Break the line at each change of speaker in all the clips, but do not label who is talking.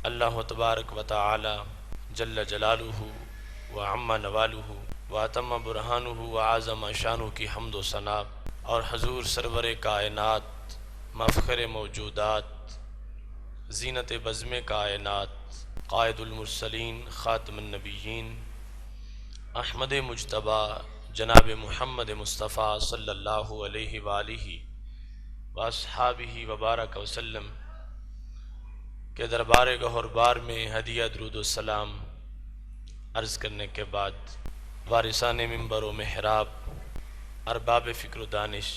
اللہ تبارک و تعالی جل جلالہ و عم نوالہ و اتم برہانہ و اعظم شانہ کی حمد و ثنا، اور حضور سرور کائنات، مفخر موجودات، زینت بزم کائنات، قائد المرسلین، خاتم النبیین، احمد مجتبیٰ جناب محمد مصطفیٰ صلی اللہ علیہ وآلہ واصحابہ وبارک وسلم کے دربار گہر بار میں ہدیہ درود و سلام عرض کرنے کے بعد، وارثان منبر و محراب، ارباب فکر و دانش،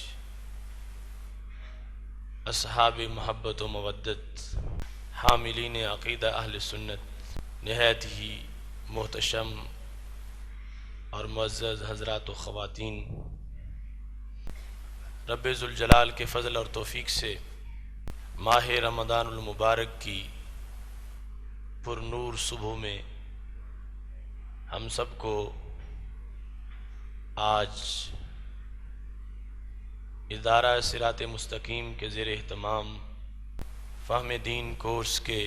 اصحاب محبت و مودت، حاملین عقیدہ اہل سنت، نہایت ہی محتشم اور معزز حضرات و خواتین، رب ذوالجلال کے فضل اور توفیق سے ماہ رمضان المبارک کی پر نور صبح میں ہم سب کو آج ادارہ صراط مستقیم کے زیر اہتمام فہم دین کورس کے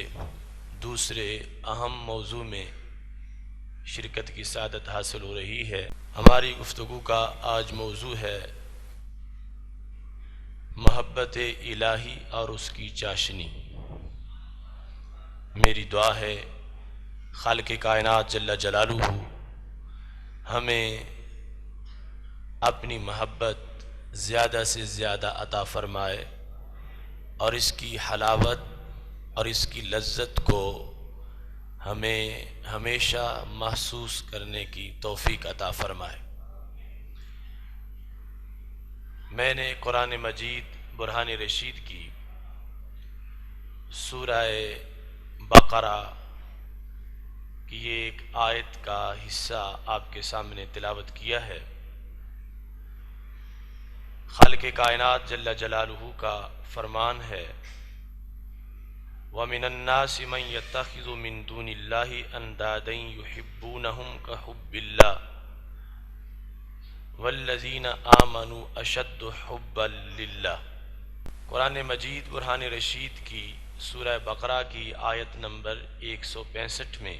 دوسرے اہم موضوع میں شرکت کی سعادت حاصل ہو رہی ہے۔ ہماری گفتگو کا آج موضوع ہے محبت الہی اور اس کی چاشنی۔ میری دعا ہے خالق کائنات جل جلالہ ہمیں اپنی محبت زیادہ سے زیادہ عطا فرمائے، اور اس کی حلاوت اور اس کی لذت کو ہمیں ہمیشہ محسوس کرنے کی توفیق عطا فرمائے۔ میں نے قرآن مجید برہان رشید کی سورہ بقرہ کی یہ ایک آیت کا حصہ آپ کے سامنے تلاوت کیا ہے۔ خالق کائنات جل جلالہ کا فرمان ہے، وَمِنَ النَّاسِ مَن يَتَّخِذُ مِن دُونِ اللَّهِ أَندَادًا يُحِبُّونَهُمْ كَحُبِّ اللَّهِ وَالَّذِينَ آمَنُوا أَشَدُّ حُبًّا لِلَّهِ۔ قرآن مجید برہان رشید کی سورہ بقرہ کی آیت نمبر 165 میں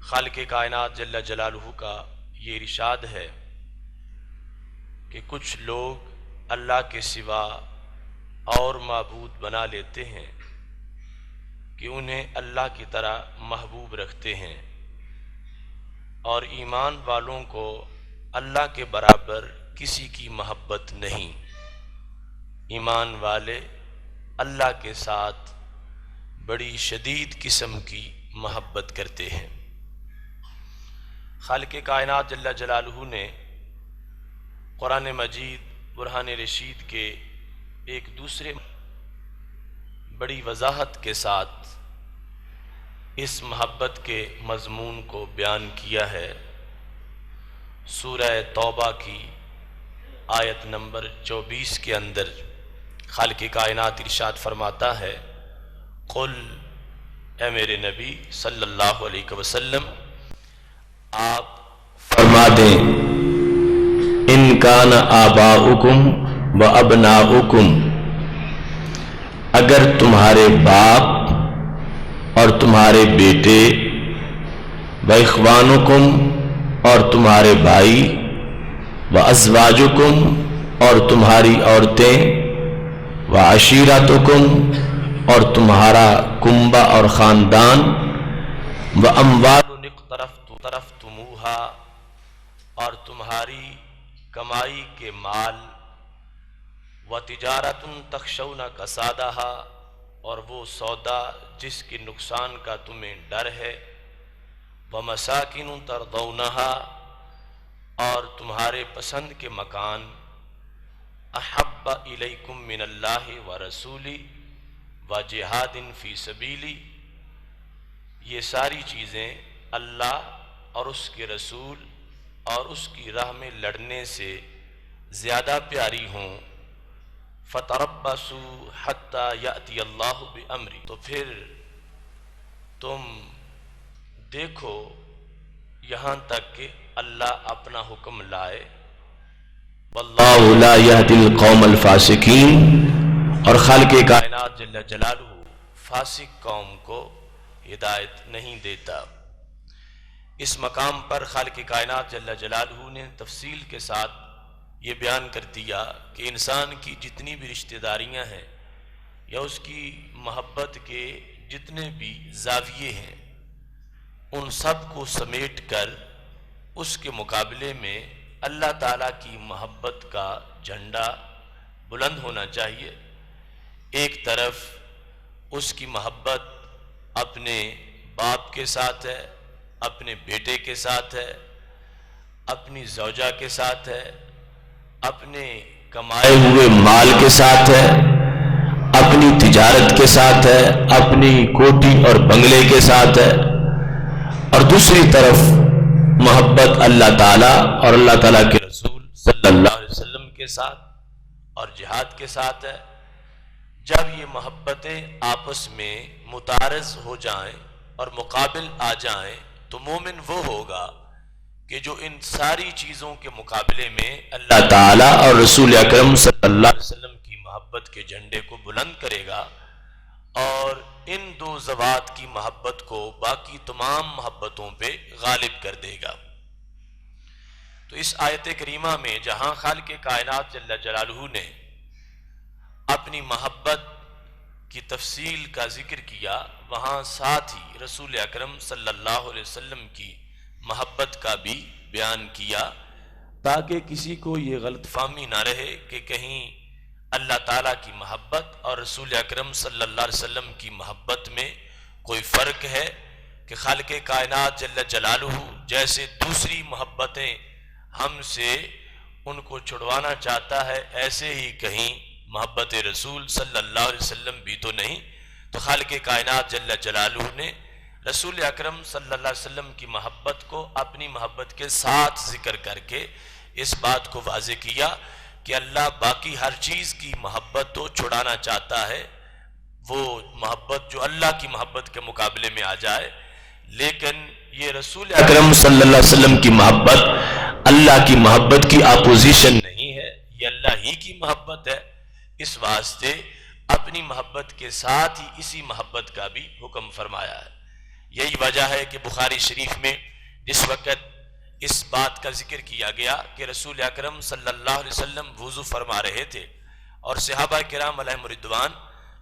خالق کائنات جل جلالہ کا یہ ارشاد ہے کہ کچھ لوگ اللہ کے سوا اور معبود بنا لیتے ہیں کہ انہیں اللہ کی طرح محبوب رکھتے ہیں، اور ایمان والوں کو اللہ کے برابر کسی کی محبت نہیں۔ ایمان والے اللہ کے ساتھ بڑی شدید قسم کی محبت کرتے ہیں۔ خالق کائنات جل جلالہ نے قرآن مجید برہان رشید کے ایک دوسرے بڑی وضاحت کے ساتھ اس محبت کے مضمون کو بیان کیا ہے۔ سورہ توبہ کی آیت نمبر 24 کے اندر خالق کائنات ارشاد فرماتا ہے، قل، اے میرے نبی صلی اللہ علیہ وسلم آپ فرما دیں، ان کان آباؤکم و ابناؤکم، اگر تمہارے باپ اور تمہارے بیٹے، و اخوانکم اور تمہارے بھائی، و ازواجکم اور تمہاری عورتیں، و عشیرتکم اور تمہارا کنبہ اور خاندان، و اموال اقترفتموہا اور تمہاری کمائی کے مال، و تجارت تخشون کسادہا اور وہ سودا جس کے نقصان کا تمہیں ڈر ہے، و مساکن ترضونہا اور تمہارے پسند کے مکان، احب الیکم من اللہ و رسولی و جہاد فی سبیلی، یہ ساری چیزیں اللہ اور اس کے رسول اور اس کی راہ میں لڑنے سے زیادہ پیاری ہوں، فتربصوا حتی یأتی اللہ بامری، تو پھر تم دیکھو یہاں تک کہ اللہ اپنا حکم لائے، واللہ لا یہدی القوم الفاسقین، اور خالق کائنات جل جلالہ فاسق قوم کو ہدایت نہیں دیتا۔ اس مقام پر خالق کائنات جل جلالہ نے تفصیل کے ساتھ یہ بیان کر دیا کہ انسان کی جتنی بھی رشتہ داریاں ہیں یا اس کی محبت کے جتنے بھی زاویے ہیں، ان سب کو سمیٹ کر اس کے مقابلے میں اللہ تعالیٰ کی محبت کا جھنڈا بلند ہونا چاہیے۔ ایک طرف اس کی محبت اپنے باپ کے ساتھ ہے، اپنے بیٹے کے ساتھ ہے، اپنی زوجہ کے ساتھ ہے، اپنے کمائے ہوئے مال کے ساتھ ہے، اپنی تجارت کے ساتھ ہے، اپنی کوٹھی اور بنگلے کے ساتھ ہے، اور دوسری طرف محبت اللہ تعالیٰ اور اللہ تعالیٰ کے رسول صلی اللہ علیہ وسلم کے ساتھ اور جہاد کے ساتھ ہے۔ جب یہ محبتیں آپس میں متعارض ہو جائیں اور مقابل آ جائیں تو مومن وہ ہوگا کہ جو ان ساری چیزوں کے مقابلے میں اللہ تعالیٰ اور رسول اکرم صلی اللہ علیہ وسلم کی محبت کے جھنڈے کو بلند کرے گا اور ان دو ذوات کی محبت کو باقی تمام محبتوں پہ غالب کر دے گا۔ تو اس آیت کریمہ میں جہاں خالق کائنات جل جلالہ نے اپنی محبت کی تفصیل کا ذکر کیا، وہاں ساتھ ہی رسول اکرم صلی اللہ علیہ وسلم کی محبت کا بھی بیان کیا، تاکہ کسی کو یہ غلط فہمی نہ رہے کہ کہیں اللہ تعالیٰ کی محبت اور رسول اکرم صلی اللہ علیہ وسلم کی محبت میں کوئی فرق ہے، کہ خالق کائنات جل جلالہ جیسے دوسری محبتیں ہم سے ان کو چھڑوانا چاہتا ہے، ایسے ہی کہیں محبت رسول صلی اللہ علیہ وسلم بھی تو نہیں۔ تو خالق کائنات جل جلالہ نے رسول اکرم صلی اللہ علیہ وسلم کی محبت کو اپنی محبت کے ساتھ ذکر کر کے اس بات کو واضح کیا کہ اللہ باقی ہر چیز کی محبت تو چھڑانا چاہتا ہے، وہ محبت جو اللہ کی محبت کے مقابلے میں آ جائے، لیکن یہ رسول اکرم صلی اللہ علیہ وسلم کی محبت اللہ کی محبت کی اپوزیشن نہیں ہے، یہ اللہ ہی کی محبت ہے۔ اس واسطے اپنی محبت کے ساتھ ہی اسی محبت کا بھی حکم فرمایا ہے۔ یہی وجہ ہے کہ بخاری شریف میں جس وقت اس بات کا ذکر کیا گیا کہ رسول اکرم صلی اللہ علیہ وسلم وضو فرما رہے تھے اور صحابہ کرام علیہم رضوان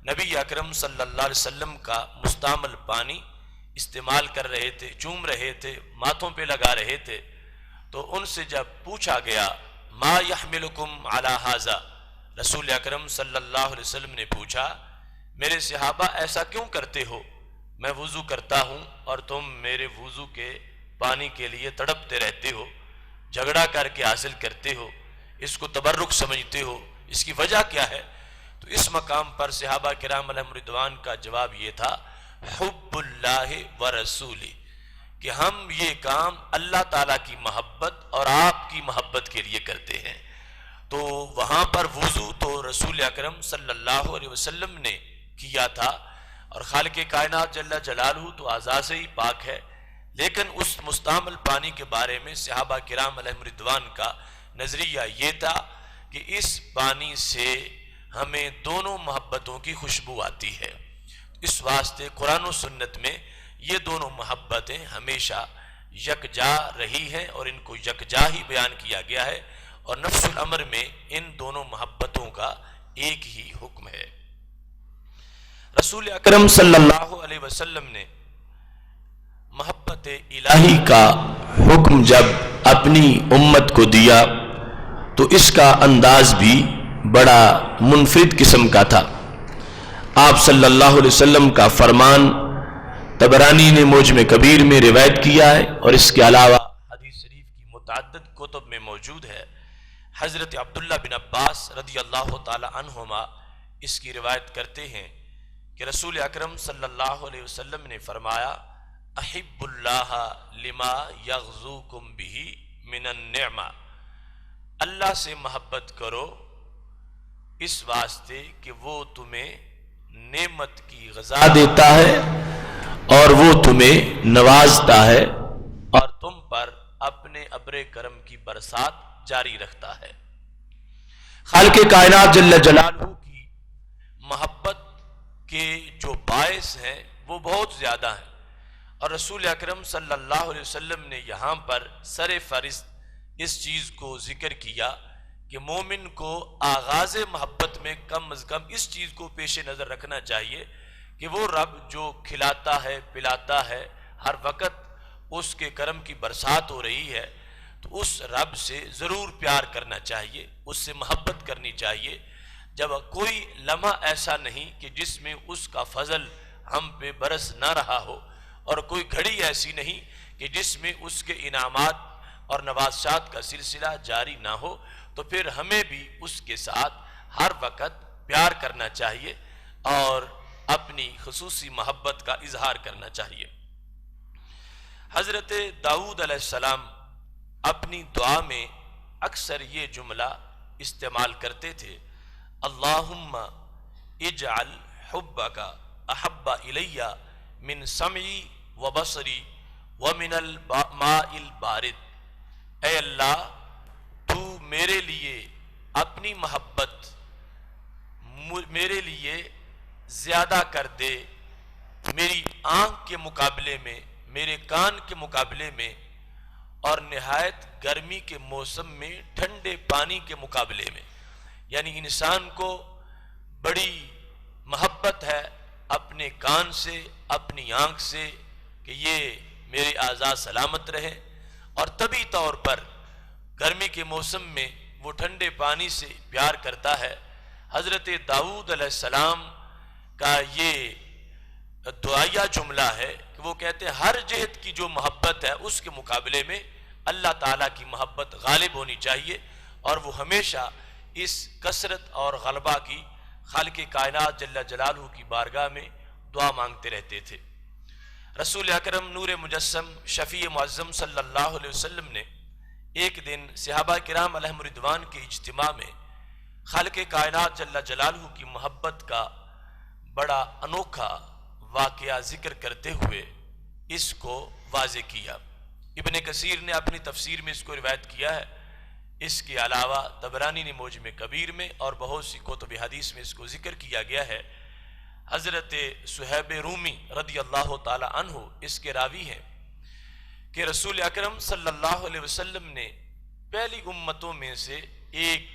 نبی اکرم صلی اللہ علیہ وسلم کا مستعمل پانی استعمال کر رہے تھے، چوم رہے تھے، ماتھوں پہ لگا رہے تھے، تو ان سے جب پوچھا گیا ما یحملکم علی ھذا، رسول اکرم صلی اللہ علیہ وسلم نے پوچھا میرے صحابہ ایسا کیوں کرتے ہو؟ میں وضو کرتا ہوں اور تم میرے وضو کے پانی کے لیے تڑپتے رہتے ہو، جھگڑا کر کے حاصل کرتے ہو، اس کو تبرک سمجھتے ہو، اس کی وجہ کیا ہے؟ تو اس مقام پر صحابہ کرام علیہم رضوان کا جواب یہ تھا حب اللہ و رسولی، کہ ہم یہ کام اللہ تعالیٰ کی محبت اور آپ کی محبت کے لیے کرتے ہیں۔ تو وہاں پر وضو تو رسول اکرم صلی اللہ علیہ وسلم نے کیا تھا، اور خالق کائنات جل جلالہ تو اعضاء سے ہی پاک ہے، لیکن اس مستعمل پانی کے بارے میں صحابہ کرام علیہم رضوان کا نظریہ یہ تھا کہ اس پانی سے ہمیں دونوں محبتوں کی خوشبو آتی ہے۔ اس واسطے قرآن و سنت میں یہ دونوں محبتیں ہمیشہ یکجا رہی ہیں اور ان کو یکجا ہی بیان کیا گیا ہے، اور نفس الامر میں ان دونوں محبتوں کا ایک ہی حکم ہے۔ رسول اکرم صلی اللہ علیہ وسلم نے محبت الہی کا حکم جب اپنی امت کو دیا تو اس کا انداز بھی بڑا منفرد قسم کا تھا۔ آپ صلی اللہ علیہ وسلم کا فرمان طبرانی نے معجم کبیر میں روایت کیا ہے، اور اس کے علاوہ حدیث شریف کی متعدد کتب میں موجود ہے۔ حضرت عبداللہ بن عباس رضی اللہ تعالی عنہما اس کی روایت کرتے ہیں کہ رسول اکرم صلی اللہ علیہ وسلم نے فرمایا احب اللہ لما یغزوکم بہ من النعمہ، اللہ سے محبت کرو اس واسطے کہ وہ تمہیں نعمت کی غذا دیتا ہے اور وہ تمہیں نوازتا ہے اور تم پر اپنے ابر کرم کی برسات جاری رکھتا ہے۔ خالق کائنات جل جلالہ کی محبت کے جو باعث ہیں وہ بہت زیادہ ہیں، اور رسول اکرم صلی اللہ علیہ وسلم نے یہاں پر سر فہرست اس چیز کو ذکر کیا کہ مومن کو آغاز محبت میں کم از کم اس چیز کو پیش نظر رکھنا چاہیے کہ وہ رب جو کھلاتا ہے پلاتا ہے، ہر وقت اس کے کرم کی برسات ہو رہی ہے، تو اس رب سے ضرور پیار کرنا چاہیے، اس سے محبت کرنی چاہیے۔ جب کوئی لمحہ ایسا نہیں کہ جس میں اس کا فضل ہم پہ برس نہ رہا ہو، اور کوئی گھڑی ایسی نہیں کہ جس میں اس کے انعامات اور نوازشات کا سلسلہ جاری نہ ہو، تو پھر ہمیں بھی اس کے ساتھ ہر وقت پیار کرنا چاہیے اور اپنی خصوصی محبت کا اظہار کرنا چاہیے۔ حضرت داؤد علیہ السلام اپنی دعا میں اکثر یہ جملہ استعمال کرتے تھے، اللہم اجعل حبک احب الی من سمعی و بصری ومن الماء البارد۔ اے اللہ، تو میرے لیے اپنی محبت میرے لیے زیادہ کر دے، میری آنکھ کے مقابلے میں، میرے کان کے مقابلے میں، اور نہایت گرمی کے موسم میں ٹھنڈے پانی کے مقابلے میں۔ یعنی انسان کو بڑی محبت ہے اپنے کان سے، اپنی آنکھ سے، کہ یہ میرے اعضاء سلامت رہے، اور طبی طور پر گرمی کے موسم میں وہ ٹھنڈے پانی سے پیار کرتا ہے۔ حضرت داؤد علیہ السلام کا یہ دعائیہ جملہ ہے کہ وہ کہتے ہیں ہر جہت کی جو محبت ہے اس کے مقابلے میں اللہ تعالیٰ کی محبت غالب ہونی چاہیے، اور وہ ہمیشہ اس کثرت اور غلبہ کی خالق کائنات جل جلالہ کی بارگاہ میں دعا مانگتے رہتے تھے۔ رسول اکرم نور مجسم شفیع معظم صلی اللہ علیہ وسلم نے ایک دن صحابہ کرام علیہم رضوان کے اجتماع میں خالق کائنات جل جلالہ کی محبت کا بڑا انوکھا واقعہ ذکر کرتے ہوئے اس کو واضح کیا۔ ابن کثیر نے اپنی تفسیر میں اس کو روایت کیا ہے، اس کے علاوہ طبرانی نے معجم کبیر میں اور بہت سی کتب حدیث میں اس کو ذکر کیا گیا ہے۔ حضرت صہیب رومی رضی اللہ تعالی عنہ اس کے راوی ہیں کہ رسول اکرم صلی اللہ علیہ وسلم نے پہلی امتوں میں سے ایک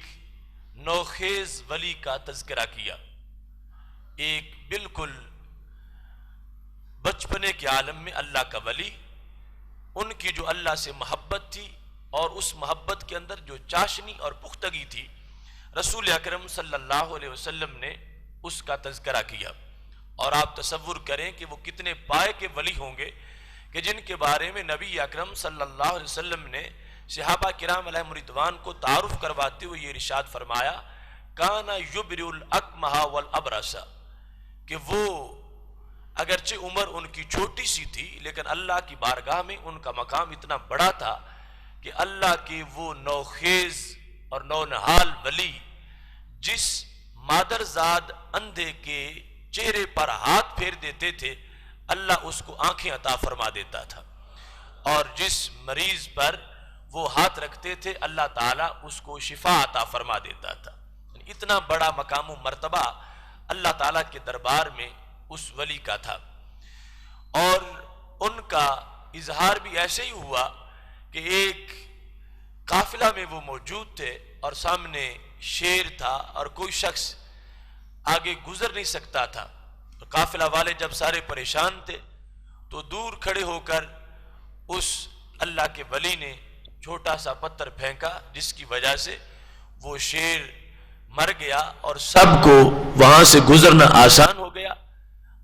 نوخیز ولی کا تذکرہ کیا، ایک بالکل بچپنے کے عالم میں اللہ کا ولی، ان کی جو اللہ سے محبت تھی اور اس محبت کے اندر جو چاشنی اور پختگی تھی، رسول اکرم صلی اللہ علیہ وسلم نے اس کا تذکرہ کیا۔ اور آپ تصور کریں کہ وہ کتنے پائے کے ولی ہوں گے کہ جن کے بارے میں نبی اکرم صلی اللہ علیہ وسلم نے صحابہ کرام علیہم رضوان کو تعارف کرواتے ہوئے یہ ارشاد فرمایا، کان یبرئ الاکمہ والابرص، کہ وہ اگرچہ عمر ان کی چھوٹی سی تھی لیکن اللہ کی بارگاہ میں ان کا مقام اتنا بڑا تھا کہ اللہ کے وہ نوخیز اور نونہال ولی جس مادرزاد اندھے کے چہرے پر ہاتھ پھیر دیتے تھے اللہ اس کو آنکھیں عطا فرما دیتا تھا، اور جس مریض پر وہ ہاتھ رکھتے تھے اللہ تعالیٰ اس کو شفا عطا فرما دیتا تھا۔ اتنا بڑا مقام و مرتبہ اللہ تعالیٰ کے دربار میں اس ولی کا تھا، اور ان کا اظہار بھی ایسے ہی ہوا کہ ایک قافلہ میں وہ موجود تھے اور سامنے شیر تھا اور کوئی شخص آگے گزر نہیں سکتا تھا۔ قافلہ والے جب سارے پریشان تھے تو دور کھڑے ہو کر اس اللہ کے ولی نے چھوٹا سا پتھر پھینکا جس کی وجہ سے وہ شیر مر گیا اور سب کو وہاں سے گزرنا آسان ہو گیا۔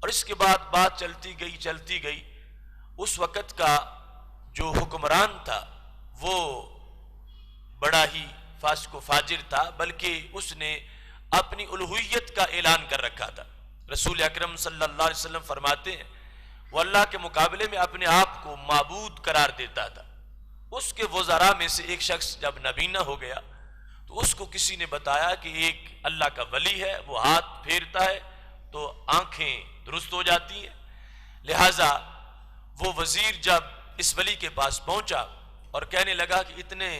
اور اس کے بعد بات چلتی گئی۔ اس وقت کا جو حکمران تھا وہ بڑا ہی فاسق و فاجر تھا، بلکہ اس نے اپنی الوہیت کا اعلان کر رکھا تھا۔ رسول اکرم صلی اللہ علیہ وسلم فرماتے ہیں وہ اللہ کے مقابلے میں اپنے آپ کو معبود قرار دیتا تھا۔ اس کے وزراء میں سے ایک شخص جب نبینہ ہو گیا تو اس کو کسی نے بتایا کہ ایک اللہ کا ولی ہے، وہ ہاتھ پھیرتا ہے تو آنکھیں درست ہو جاتی ہیں۔ لہٰذا وہ وزیر جب اس ولی کے پاس پہنچا اور کہنے لگا کہ اتنے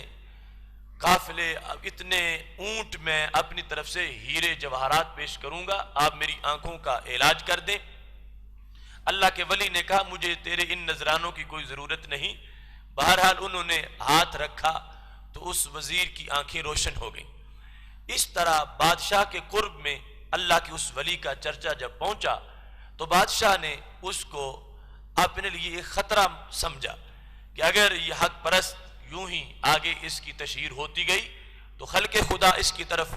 قافلے اتنے اونٹ میں اپنی طرف سے ہیرے جواہرات پیش کروں گا، آپ میری آنکھوں کا علاج کر دیں۔ اللہ کے ولی نے کہا مجھے تیرے ان نذرانوں کی کوئی ضرورت نہیں۔ بہرحال انہوں نے ہاتھ رکھا تو اس وزیر کی آنکھیں روشن ہو گئیں۔ اس طرح بادشاہ کے قرب میں اللہ کے اس ولی کا چرچا جب پہنچا تو بادشاہ نے اس کو اپنے لیے ایک خطرہ سمجھا کہ اگر یہ حق پرست یوں ہی آگے اس کی تشہیر ہوتی گئی تو خلق خدا اس کی طرف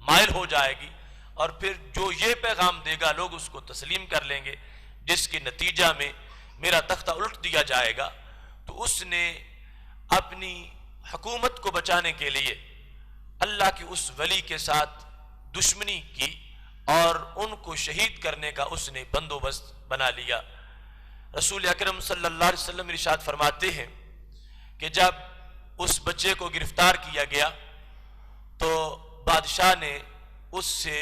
مائل ہو جائے گی، اور پھر جو یہ پیغام دے گا لوگ اس کو تسلیم کر لیں گے، جس کے نتیجہ میں میرا تختہ الٹ دیا جائے گا۔ تو اس نے اپنی حکومت کو بچانے کے لیے اللہ کے اس ولی کے ساتھ دشمنی کی اور ان کو شہید کرنے کا اس نے بندوبست بنا لیا۔ رسول اکرم صلی اللہ علیہ وسلم ارشاد فرماتے ہیں کہ جب اس بچے کو گرفتار کیا گیا تو بادشاہ نے اس سے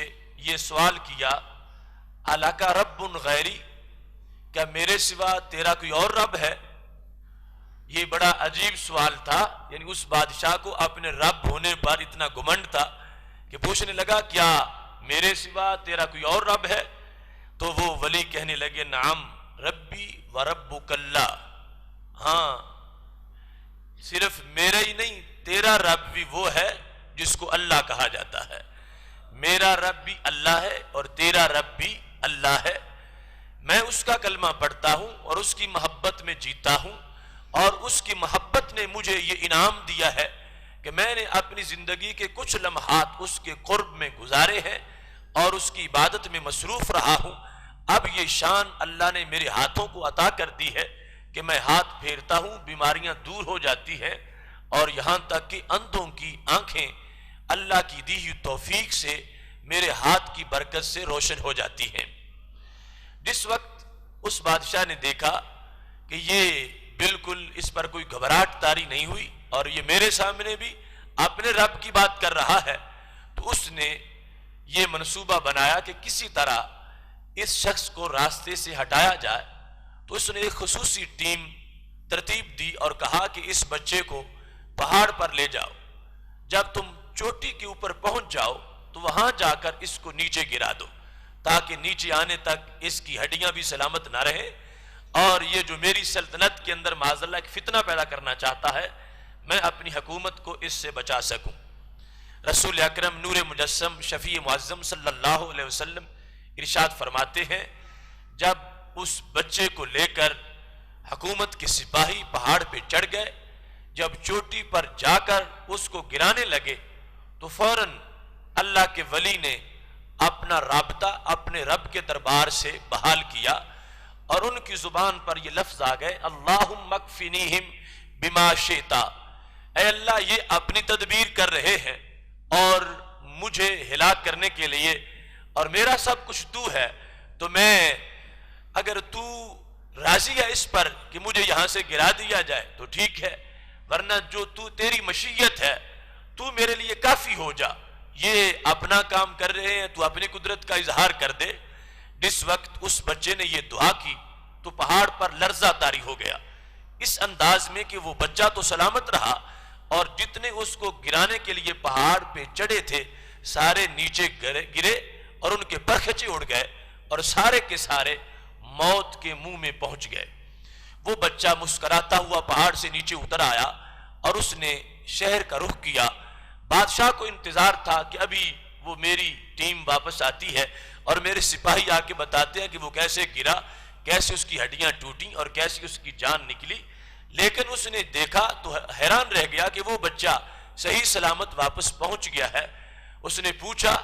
یہ سوال کیا اَلَکَ رَبٌّ غیری، کیا میرے سوا تیرا کوئی اور رب ہے؟ یہ بڑا عجیب سوال تھا، یعنی اس بادشاہ کو اپنے رب ہونے پر اتنا گھمنڈ تھا کہ پوچھنے لگا کیا میرے سوا تیرا کوئی اور رب ہے؟ تو وہ ولی کہنے لگے نعم ربی و ربک اللہ، ہاں صرف میرا ہی نہیں تیرا رب بھی وہ ہے جس کو اللہ کہا جاتا ہے، میرا رب بھی اللہ ہے اور تیرا رب بھی اللہ ہے۔ میں اس کا کلمہ پڑھتا ہوں اور اس کی محبت میں جیتا ہوں، اور اس کی محبت نے مجھے یہ انعام دیا ہے کہ میں نے اپنی زندگی کے کچھ لمحات اس کے قرب میں گزارے ہیں اور اس کی عبادت میں مصروف رہا ہوں۔ اب یہ شان اللہ نے میرے ہاتھوں کو عطا کر دی ہے کہ میں ہاتھ پھیرتا ہوں بیماریاں دور ہو جاتی ہیں، اور یہاں تک کہ اندھوں کی آنکھیں اللہ کی دی ہوئی توفیق سے میرے ہاتھ کی برکت سے روشن ہو جاتی ہیں۔ جس وقت اس بادشاہ نے دیکھا کہ یہ بالکل اس پر کوئی گھبراہٹ طاری نہیں ہوئی اور یہ میرے سامنے بھی اپنے رب کی بات کر رہا ہے، تو اس نے یہ منصوبہ بنایا کہ کسی طرح اس شخص کو راستے سے ہٹایا جائے۔ تو اس نے ایک خصوصی ٹیم ترتیب دی اور کہا کہ اس بچے کو پہاڑ پر لے جاؤ، جب تم چوٹی کے اوپر پہنچ جاؤ تو وہاں جا کر اس کو نیچے گرا دو تاکہ نیچے آنے تک اس کی ہڈیاں بھی سلامت نہ رہیں، اور یہ جو میری سلطنت کے اندر معاذاللہ ایک فتنہ پیدا کرنا چاہتا ہے میں اپنی حکومت کو اس سے بچا سکوں۔ رسول اکرم نور مجسم شفیع معظم صلی اللہ علیہ وسلم ارشاد فرماتے ہیں جب اس بچے کو لے کر حکومت کے سپاہی پہاڑ پہ چڑھ گئے، جب چوٹی پر جا کر اس کو گرانے لگے تو فوراً اللہ کے ولی نے اپنا رابطہ اپنے رب کے دربار سے بحال کیا، اور ان کی زبان پر یہ لفظ آ گئے اللہم اکفنیہم بما شئتا، اے اللہ یہ اپنی تدبیر کر رہے ہیں اور مجھے ہلاک کرنے کے لیے، اور میرا سب کچھ تو ہے، تو میں اگر تو راضی ہے اس پر کہ مجھے یہاں سے گرا دیا جائے تو ٹھیک ہے، ورنہ جو تو تیری مشیت ہے تو میرے لیے کافی ہو جا، یہ اپنا کام کر رہے ہیں تو اپنی قدرت کا اظہار کر دے۔ جس وقت اس بچے نے یہ دعا کی تو پہاڑ پر لرزہ طاری ہو گیا، اس انداز میں کہ وہ بچہ تو سلامت رہا اور جتنے اس کو گرانے کے لیے پہاڑ پہ چڑھے تھے سارے نیچے گرے اور ان کے پرخچے اڑ گئے اور سارے کے سارے موت کے منہ میں پہنچ گئے۔ وہ بچہ مسکراتا ہوا پہاڑ سے نیچے اتر آیا اور اس نے شہر کا رخ کیا۔ بادشاہ کو انتظار تھا کہ ابھی وہ میری ٹیم واپس آتی ہے اور میرے سپاہی آ کے بتاتے ہیں کہ وہ کیسے گرا، کیسے اس کی ہڈیاں ٹوٹیں اور کیسے اس کی جان نکلی، لیکن اس نے دیکھا تو حیران رہ گیا کہ وہ بچہ صحیح سلامت واپس پہنچ گیا ہے۔ اس نے پوچھا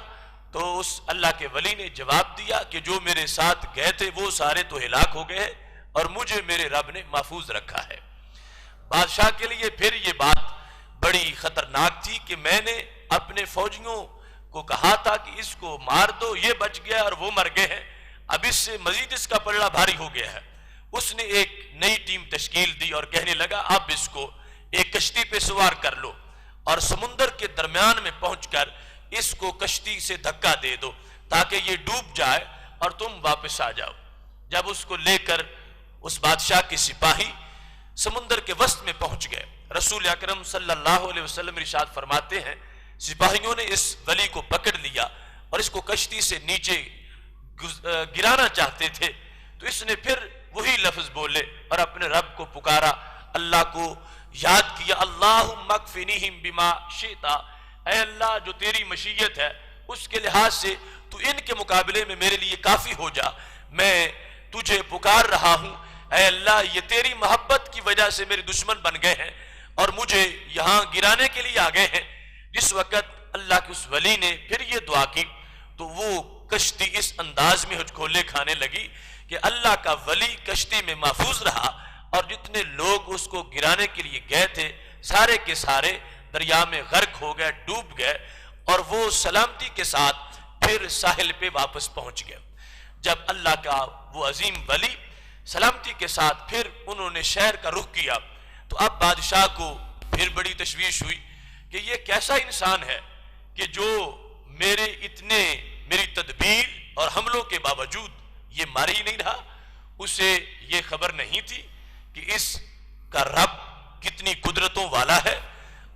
تو اس اللہ کے ولی نے جواب دیا کہ جو میرے ساتھ گئے تھے وہ سارے تو ہلاک ہو گئے اور مجھے میرے رب نے محفوظ رکھا ہے۔ بادشاہ کے لیے پھر یہ بات بڑی خطرناک تھی کہ میں نے اپنے فوجیوں کو کہا تھا کہ اس کو مار دو، یہ بچ گیا اور وہ مر گئے ہیں، اب اس سے مزید اس کا پلڑا بھاری ہو گیا ہے۔ اس نے ایک نئی ٹیم تشکیل دی اور کہنے لگا اب اس کو ایک کشتی پہ سوار کر لو اور سمندر کے درمیان میں پہنچ کر اس کو کشتی سے دھکا دے دو تاکہ یہ ڈوب جائے اور تم واپس آ جاؤ۔ جب اس کو لے کر اس بادشاہ کے سپاہی سمندر کے وسط میں پہنچ گئے، رسول اکرم صلی اللہ علیہ وسلم ارشاد فرماتے ہیں سپاہیوں نے اس ولی کو پکڑ لیا اور اس کو کشتی سے نیچے گرانا چاہتے تھے، تو اس نے پھر وہی لفظ بولے اور اپنے رب کو پکارا، اللہ کو یاد کیا، اللہم اکفنیہم بما شئت، اے اللہ جو تیری مشیت ہے اس کے لحاظ سے تو ان کے مقابلے میں میرے لیے کافی ہو جا، میں تجھے پکار رہا ہوں، اے اللہ یہ تیری محبت کی وجہ سے میرے دشمن بن گئے ہیں اور مجھے یہاں گرانے کے لیے آ گئے ہیں۔ جس وقت اللہ کے اس ولی نے پھر یہ دعا کی تو وہ کشتی اس انداز میں ہچکولے کھانے لگی کہ اللہ کا ولی کشتی میں محفوظ رہا، اور جتنے لوگ اس کو گرانے کے لیے گئے تھے سارے کے سارے دریا میں غرق ہو گئے، ڈوب گئے، اور وہ سلامتی کے ساتھ پھر ساحل پہ واپس پہنچ گئے۔ جب اللہ کا وہ عظیم ولی سلامتی کے ساتھ پھر انہوں نے شہر کا رخ کیا تو اب بادشاہ کو پھر بڑی تشویش ہوئی کہ یہ کیسا انسان ہے کہ جو میری تدبیر اور حملوں کے باوجود یہ مار ہی نہیں رہا۔ اسے یہ خبر نہیں تھی کہ اس کا رب کتنی قدرتوں والا ہے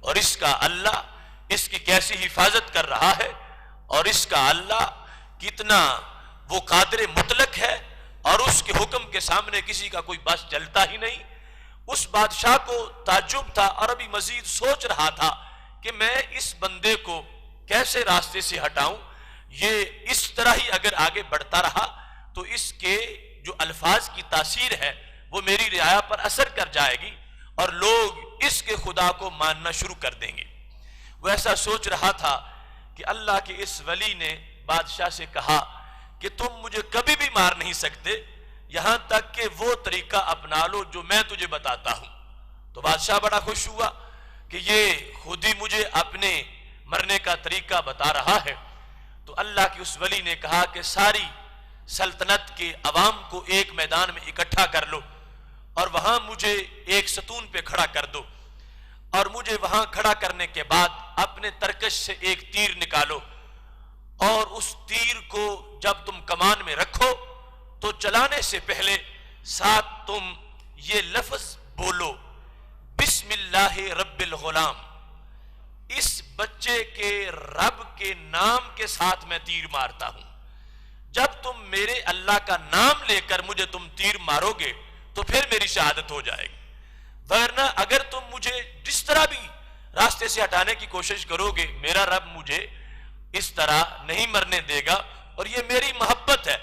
اور اس کا اللہ اس کی کیسی حفاظت کر رہا ہے، اور اس کا اللہ کتنا وہ قادر مطلق ہے اور اس کے حکم کے سامنے کسی کا کوئی بس چلتا ہی نہیں۔ اس بادشاہ کو تعجب تھا اور ابھی مزید سوچ رہا تھا کہ میں اس بندے کو کیسے راستے سے ہٹاؤں، یہ اس طرح ہی اگر آگے بڑھتا رہا تو اس کے جو الفاظ کی تاثیر ہے وہ میری رعایا پر اثر کر جائے گی اور لوگ اس کے خدا کو ماننا شروع کر دیں گے۔ وہ ایسا سوچ رہا تھا کہ اللہ کے اس ولی نے بادشاہ سے کہا کہ تم مجھے کبھی بھی مار نہیں سکتے یہاں تک کہ وہ طریقہ اپنا لو جو میں تجھے بتاتا ہوں۔ تو بادشاہ بڑا خوش ہوا کہ یہ خود ہی مجھے اپنے مرنے کا طریقہ بتا رہا ہے۔ تو اللہ کے اس ولی نے کہا کہ ساری سلطنت کے عوام کو ایک میدان میں اکٹھا کر لو اور وہاں مجھے ایک ستون پہ کھڑا کر دو، اور مجھے وہاں کھڑا کرنے کے بعد اپنے ترکش سے ایک تیر نکالو، اور اس تیر کو جب تم کمان میں رکھو تو چلانے سے پہلے ساتھ تم یہ لفظ بولو، بسم اللہ رب الغلام، اس بچے کے رب کے نام کے ساتھ میں تیر مارتا ہوں۔ جب تم میرے اللہ کا نام لے کر مجھے تم تیر مارو گے تو پھر میری شہادت ہو جائے گی، ورنہ اگر تم مجھے جس طرح بھی راستے سے ہٹانے کی کوشش کرو گے میرا رب مجھے اس طرح نہیں مرنے دے گا۔ اور یہ میری محبت ہے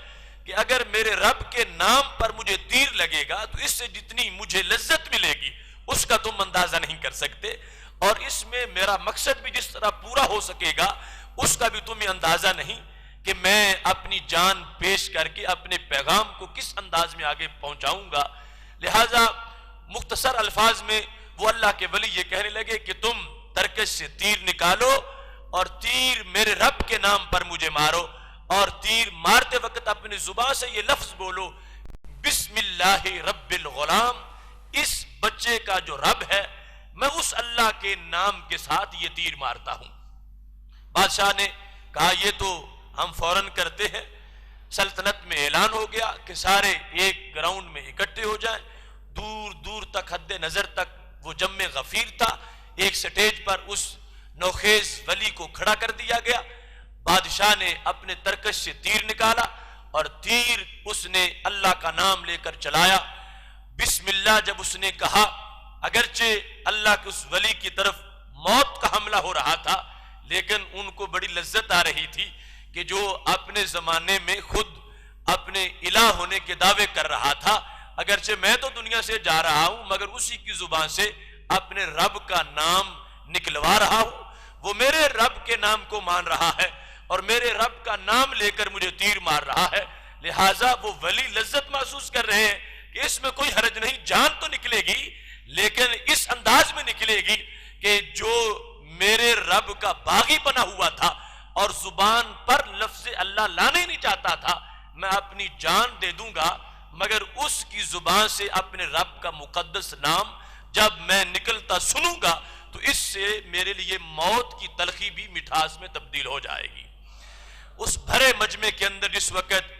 کہ اگر میرے رب کے نام پر مجھے تیر لگے گا تو اس سے جتنی مجھے لذت ملے گی اس کا تم اندازہ نہیں کر سکتے، اور اس میں میرا مقصد بھی جس طرح پورا ہو سکے گا اس کا بھی تمہیں اندازہ نہیں کہ میں اپنی جان پیش کر کے اپنے پیغام کو کس انداز میں آگے پہنچاؤں گا۔ لہٰذا مختصر الفاظ میں وہ اللہ کے ولی یہ کہنے لگے کہ تم ترکش سے تیر نکالو اور تیر میرے رب کے نام پر مجھے مارو، اور تیر مارتے وقت اپنی زبان سے یہ لفظ بولو، بسم اللہ رب الغلام، اس بچے کا جو رب ہے میں اس اللہ کے نام کے ساتھ یہ تیر مارتا ہوں۔ بادشاہ نے کہا یہ تو ہم فوراً کرتے ہیں۔ سلطنت میں اعلان ہو گیا کہ سارے ایک گراؤنڈ میں اکٹھے ہو جائیں، دور دور تک حد نظر تک وہ جم غفیر تھا، ایک سٹیج پر اس نوخیز ولی کو کھڑا کر دیا گیا۔ بادشاہ نے اپنے ترکش سے تیر نکالا اور تیر اس نے اللہ کا نام لے کر چلایا۔ بسم اللہ جب اس نے کہا، اگرچہ اللہ کے اس ولی کی طرف موت کا حملہ ہو رہا تھا لیکن ان کو بڑی لذت آ رہی تھی کہ جو اپنے زمانے میں خود اپنے الہ ہونے کے دعوے کر رہا تھا، اگرچہ میں تو دنیا سے جا رہا ہوں مگر اسی کی زبان سے اپنے رب کا نام نکلوا رہا ہوں، وہ میرے رب کے نام کو مان رہا ہے اور میرے رب کا نام لے کر مجھے تیر مار رہا ہے۔ لہٰذا وہ ولی لذت محسوس کر رہے ہیں کہ اس میں کوئی حرج نہیں، جان تو نکلے گی لیکن اس انداز میں نکلے گی کہ جو میرے رب کا باغی بنا ہوا تھا اور زبان پر لفظ اللہ لانا ہی نہیں چاہتا تھا، میں اپنی جان دے دوں گا مگر اس کی زبان سے اپنے رب کا مقدس نام جب میں نکلتا سنوں گا تو اس سے میرے لیے موت کی تلخی بھی مٹھاس میں تبدیل ہو جائے گی۔ اس بھرے مجمع کے اندر جس وقت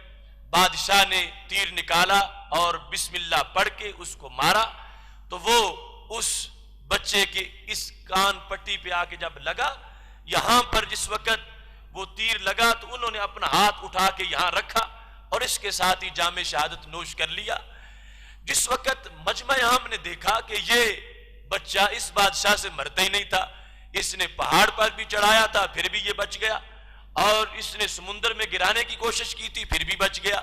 بادشاہ نے تیر نکالا اور بسم اللہ پڑھ کے اس کو مارا تو وہ اس بچے کے اس کان پٹی پہ آ کے جب لگا، یہاں پر جس وقت وہ تیر لگا تو انہوں نے اپنا ہاتھ اٹھا کے یہاں رکھا اور اس کے ساتھ ہی جام شہادت نوش کر لیا۔ جس وقت مجمع عام نے دیکھا کہ یہ بچہ اس بادشاہ سے مرتا ہی نہیں تھا، اس نے پہاڑ پر بھی چڑھایا تھا پھر بھی یہ بچ گیا، اور اس نے سمندر میں گرانے کی کوشش کی تھی پھر بھی بچ گیا،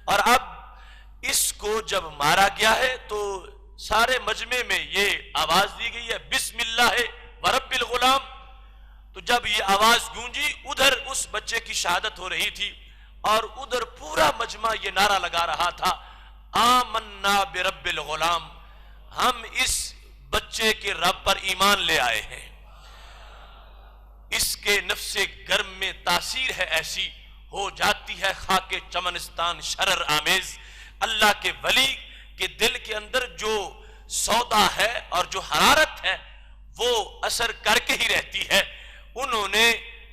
اور اب اس کو جب مارا گیا ہے تو سارے مجمع میں یہ آواز دی گئی ہے بسم اللہ ورب الغلام۔ تو جب یہ آواز گونجی، ادھر اس بچے کی شہادت ہو رہی تھی اور ادھر پورا مجمع یہ نعرہ لگا رہا تھا آمنا برب الغلام، ہم اس بچے کے رب پر ایمان لے آئے ہیں۔ اس کے نفس گرم میں تاثیر ہے ایسی، ہو جاتی ہے خاک چمنستان شرر آمیز۔ اللہ کے ولی کے دل کے اندر جو سودا ہے اور جو حرارت ہے وہ اثر کر کے ہی رہتی ہے۔ انہوں نے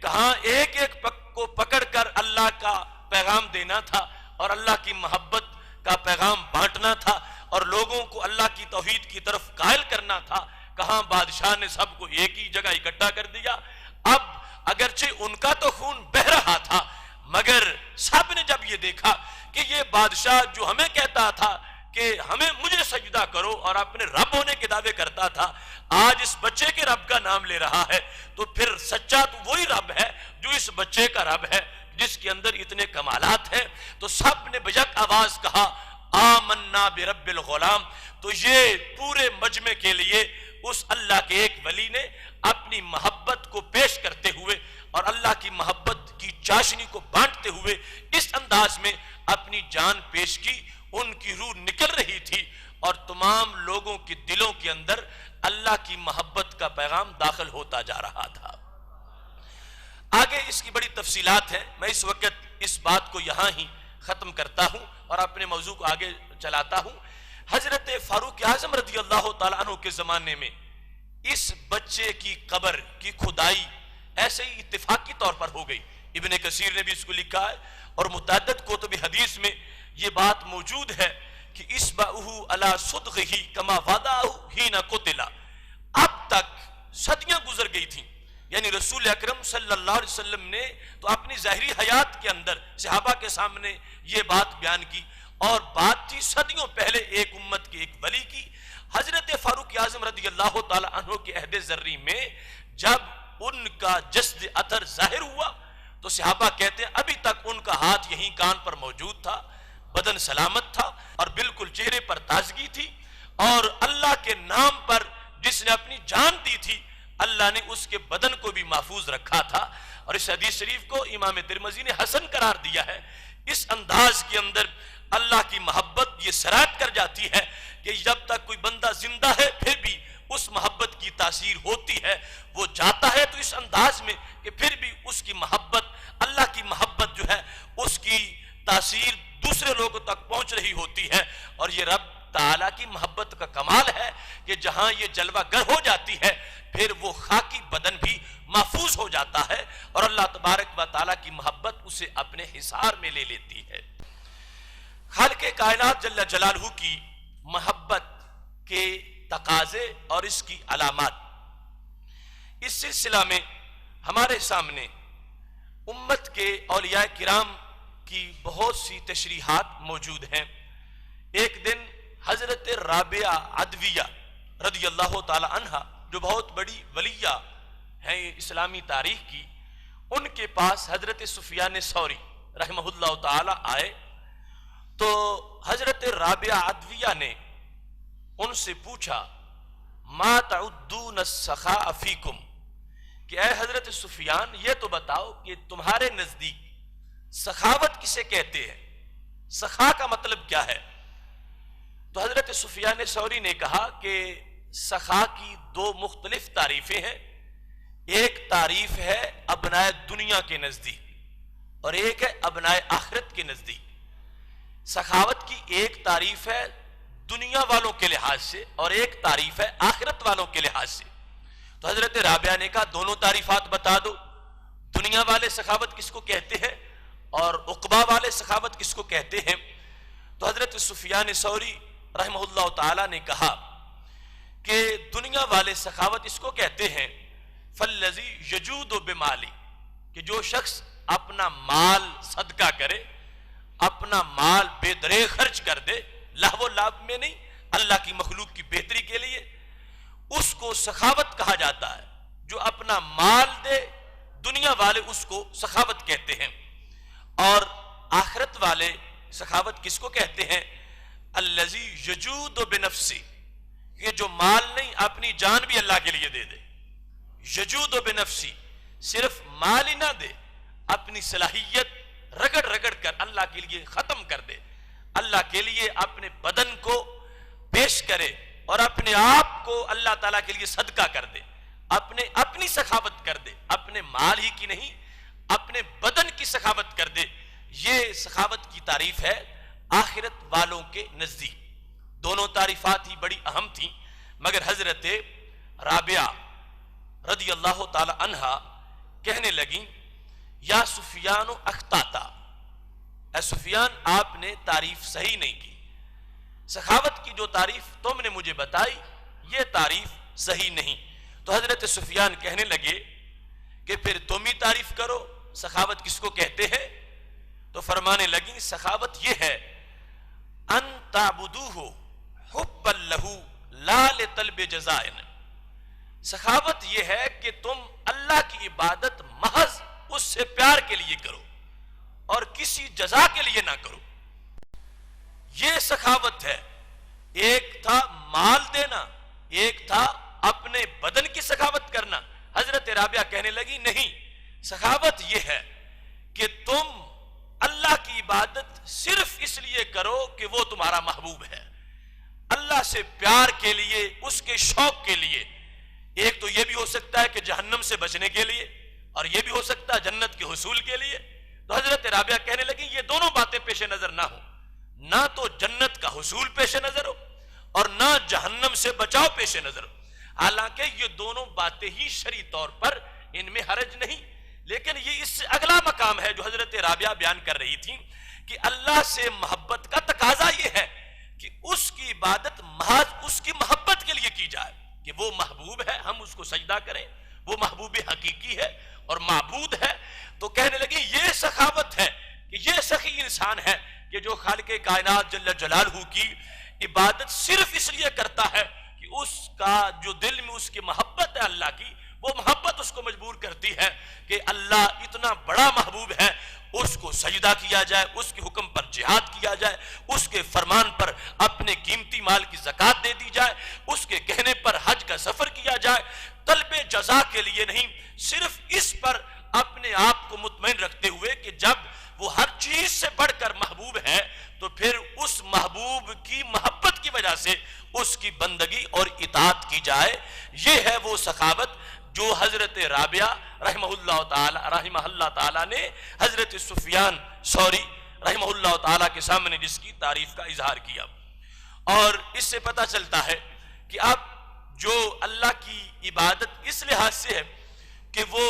کہاں ایک ایک کو پکڑ کر اللہ کا پیغام دینا تھا اور اللہ کی محبت کا پیغام بانٹنا تھا اور لوگوں کو اللہ کی توحید کی طرف قائل کرنا تھا، کہاں بادشاہ نے سب کو ایک ہی جگہ اکٹھا کر دیا۔ اب اگرچہ ان کا تو خون بہ رہا تھا، مگر سب نے جب یہ دیکھا کہ یہ بادشاہ جو ہمیں کہتا تھا کہ مجھے سجدہ کرو اور اپنے رب ہونے کے دعوے کرتا تھا، آج اس بچے کے رب کا نام لے رہا ہے، تو پھر سچا تو وہی رب ہے جو اس بچے کا رب ہے جس کے اندر اتنے کمالات ہیں۔ تو سب نے بیک آواز کہا آمنا برب الغلام۔ تو یہ پورے مجمع کے لیے اس اللہ کے ایک ولی نے اپنی محبت کو پیش کرتے ہوئے اور اللہ کی محبت کی چاشنی کو بانٹتے ہوئے اس انداز میں اپنی جان پیش کی۔ ان کی روح نکل رہی تھی اور تمام لوگوں کے دلوں کے اندر اللہ کی محبت کا پیغام داخل ہوتا جا رہا تھا۔ آگے اس کی بڑی تفصیلات ہیں، میں اس وقت اس بات کو یہاں ہی ختم کرتا ہوں اور اپنے موضوع کو آگے چلاتا ہوں۔ حضرت فاروق اعظم رضی اللہ تعالیٰ عنہ کے زمانے میں اس بچے کی قبر کی کھدائی ایسے ہی اتفاقی طور پر ہو گئی۔ ابن کثیر نے بھی اس کو لکھا ہے اور متعدد کتب حدیث میں یہ بات موجود ہے کہ اسبعہ علی صدغہ کما وضعہ حین قتل۔ اب تک صدیاں گزر گئی تھیں، یعنی رسول اکرم صلی اللہ علیہ وسلم نے تو اپنی ظاہری حیات کے اندر صحابہ کے سامنے یہ بات بیان کی، اور بات تھی صدیوں پہلے ایک امت کے ایک ولی کی۔ حضرت فاروق اعظم رضی اللہ تعالی عنہ کے عہد ذری میں جب ان کا جسد اثر ظاہر ہوا تو صحابہ کہتے ہیں ابھی تک ان کا ہاتھ یہیں کان پر موجود تھا، بدن سلامت تھا اور بالکل چہرے پر تازگی تھی، اور اللہ کے نام پر جس نے اپنی جان دی تھی اللہ نے اس کے بدن کو بھی محفوظ رکھا تھا۔ اور اس حدیث شریف کو امام ترمذی نے حسن قرار دیا ہے۔ اس انداز کے اندر اللہ کی محبت یہ سرایت کر جاتی ہے کہ جب تک کوئی بندہ زندہ ہے پھر بھی اس محبت کی تاثیر ہوتی ہے، وہ جاتا ہے تو اس انداز میں کہ پھر بھی اس کی محبت، اللہ کی محبت جو ہے اس کی تاثیر دوسرے لوگوں تک پہنچ رہی ہوتی ہے۔ اور یہ رب تعالیٰ کی محبت کا کمال ہے کہ جہاں یہ جلوہ گر ہو جاتی ہے پھر وہ خاکی بدن بھی محفوظ ہو جاتا ہے اور اللہ تبارک و تعالیٰ کی محبت اسے اپنے حصار میں لے لیتی ہے۔ خالق کائنات جل جلالہ کی محبت کے تقاضے اور اس کی علامات، اس سلسلہ میں ہمارے سامنے امت کے اولیاء کرام کی بہت سی تشریحات موجود ہیں۔ ایک دن حضرت رابعہ عدویہ رضی اللہ تعالی عنہ جو بہت بڑی ولیہ ہیں اسلامی تاریخ کی، ان کے پاس حضرت سفیان ثوری رحمہ اللہ تعالی آئے تو حضرت رابعہ عدویہ نے ان سے پوچھا ما تعدون السخاء فیکم، کہ اے حضرت سفیان یہ تو بتاؤ کہ تمہارے نزدیک سخاوت کسے کہتے ہیں، سخا کا مطلب کیا ہے؟ تو حضرت سفیان ثوری نے کہا کہ سخا کی دو مختلف تعریفیں ہیں، ایک تعریف ہے ابنائے دنیا کے نزدیک اور ایک ہے ابنائے آخرت کے نزدیک۔ سخاوت کی ایک تعریف ہے دنیا والوں کے لحاظ سے اور ایک تعریف ہے آخرت والوں کے لحاظ سے۔ تو حضرت رابعہ نے کہا دونوں تعریفات بتا دو، دنیا والے سخاوت کس کو کہتے ہیں اور عقبہ والے سخاوت کس کو کہتے ہیں؟ تو حضرت سفیان ثوری رحمہ اللہ تعالی نے کہا کہ دنیا والے سخاوت اس کو کہتے ہیں فالذی یجود بمالی، کہ جو شخص اپنا مال صدقہ کرے، اپنا مال بے درے خرچ کر دے، لہو و لعب میں نہیں، اللہ کی مخلوق کی بہتری کے لیے، اس کو سخاوت کہا جاتا ہے۔ جو اپنا مال دے، دنیا والے اس کو سخاوت کہتے ہیں۔ اور آخرت والے سخاوت کس کو کہتے ہیں؟ الذی یجود بنفسی، یہ جو مال نہیں، اپنی جان بھی اللہ کے لیے دے دے۔ یجود بنفسی، صرف مال ہی نہ دے، اپنی صلاحیت رگڑ رگڑ کر اللہ کے لیے ختم کر دے، اللہ کے لیے اپنے بدن کو پیش کرے اور اپنے آپ کو اللہ تعالیٰ کے لیے صدقہ کر دے، اپنی سخاوت کر دے، اپنے مال ہی کی نہیں، اپنے بدن کی سخاوت کر دے۔ یہ سخاوت کی تعریف ہے آخرت والوں کے نزدیک۔ دونوں تعریفات ہی بڑی اہم تھیں، مگر حضرت رابعہ رضی اللہ تعالی عنہا کہنے لگیں یا سفیان اخطاتا، اے سفیان آپ نے تعریف صحیح نہیں کی، سخاوت کی جو تعریف تم نے مجھے بتائی یہ تعریف صحیح نہیں۔ تو حضرت سفیان کہنے لگے کہ پھر تم ہی تعریف کرو، سخاوت کس کو کہتے ہیں؟ تو فرمانے لگیں سخاوت یہ ہے ان تعبدوہ حبا لہ لا لطلب جزائن، سخاوت یہ ہے کہ تم اللہ کی عبادت محض اس سے پیار کے لیے کرو اور کسی جزا کے لیے نہ کرو، یہ سخاوت ہے۔ ایک تھا مال دینا، ایک تھا اپنے بدن کی سخاوت کرنا۔ حضرت رابعہ کہنے لگی نہیں، سخاوت یہ ہے کہ تم اللہ کی عبادت صرف اس لیے کرو کہ وہ تمہارا محبوب ہے، اللہ سے پیار کے لیے، اس کے شوق کے لیے۔ ایک تو یہ بھی ہو سکتا ہے کہ جہنم سے بچنے کے لیے، اور یہ بھی ہو سکتا ہے جنت کے حصول کے لیے۔ تو حضرت رابعہ کہنے لگی یہ دونوں باتیں پیش نظر نہ ہو، نہ تو جنت کا حصول پیش نظر ہو اور نہ جہنم سے بچاؤ پیش نظر ہو۔ حالانکہ یہ دونوں باتیں ہی شرعی طور پر ان میں حرج نہیں، لیکن یہ اس سے اگلا مقام ہے جو حضرت رابعہ بیان کر رہی تھی کہ اللہ سے محبت کا تقاضا یہ ہے کہ اس کی عبادت محض اس کی محبت کے لیے کی جائے، کہ وہ محبوب ہے، ہم اس کو سجدہ کریں، وہ محبوب حقیقی ہے اور معبود ہے۔ تو کہنے لگی یہ سخاوت ہے کہ یہ سخی انسان ہے کہ جو خالق کائنات جل جلالہ کی عبادت صرف اس لیے کرتا ہے کہ اس کا جو دل میں اس کی محبت ہے اللہ کی، وہ محبت اس کو مجبور کرتی ہے کہ اللہ اتنا بڑا محبوب ہے، اس کو سجدہ کیا جائے، اس کے حکم پر جہاد کیا جائے، اس کے فرمان پر اپنے قیمتی مال کی زکوٰۃ دے دی جائے، اس کے کہنے پر حج کا سفر کیا جائے، طلب جزا کے لیے نہیں، صرف اس پر اپنے آپ کو مطمئن رکھتے ہوئے کہ جب وہ ہر چیز سے بڑھ کر محبوب ہے تو پھر اس محبوب کی محبت کی وجہ سے اس کی بندگی اور اطاعت کی جائے۔ یہ ہے وہ سخاوت جو حضرت رابعہ رحمہ اللہ تعالی نے حضرت سفیان ثوری رحمہ اللہ تعالی کے سامنے جس کی تعریف کا اظہار کیا۔ اور اس سے پتہ چلتا ہے کہ اب جو اللہ کی عبادت اس لحاظ سے ہے کہ وہ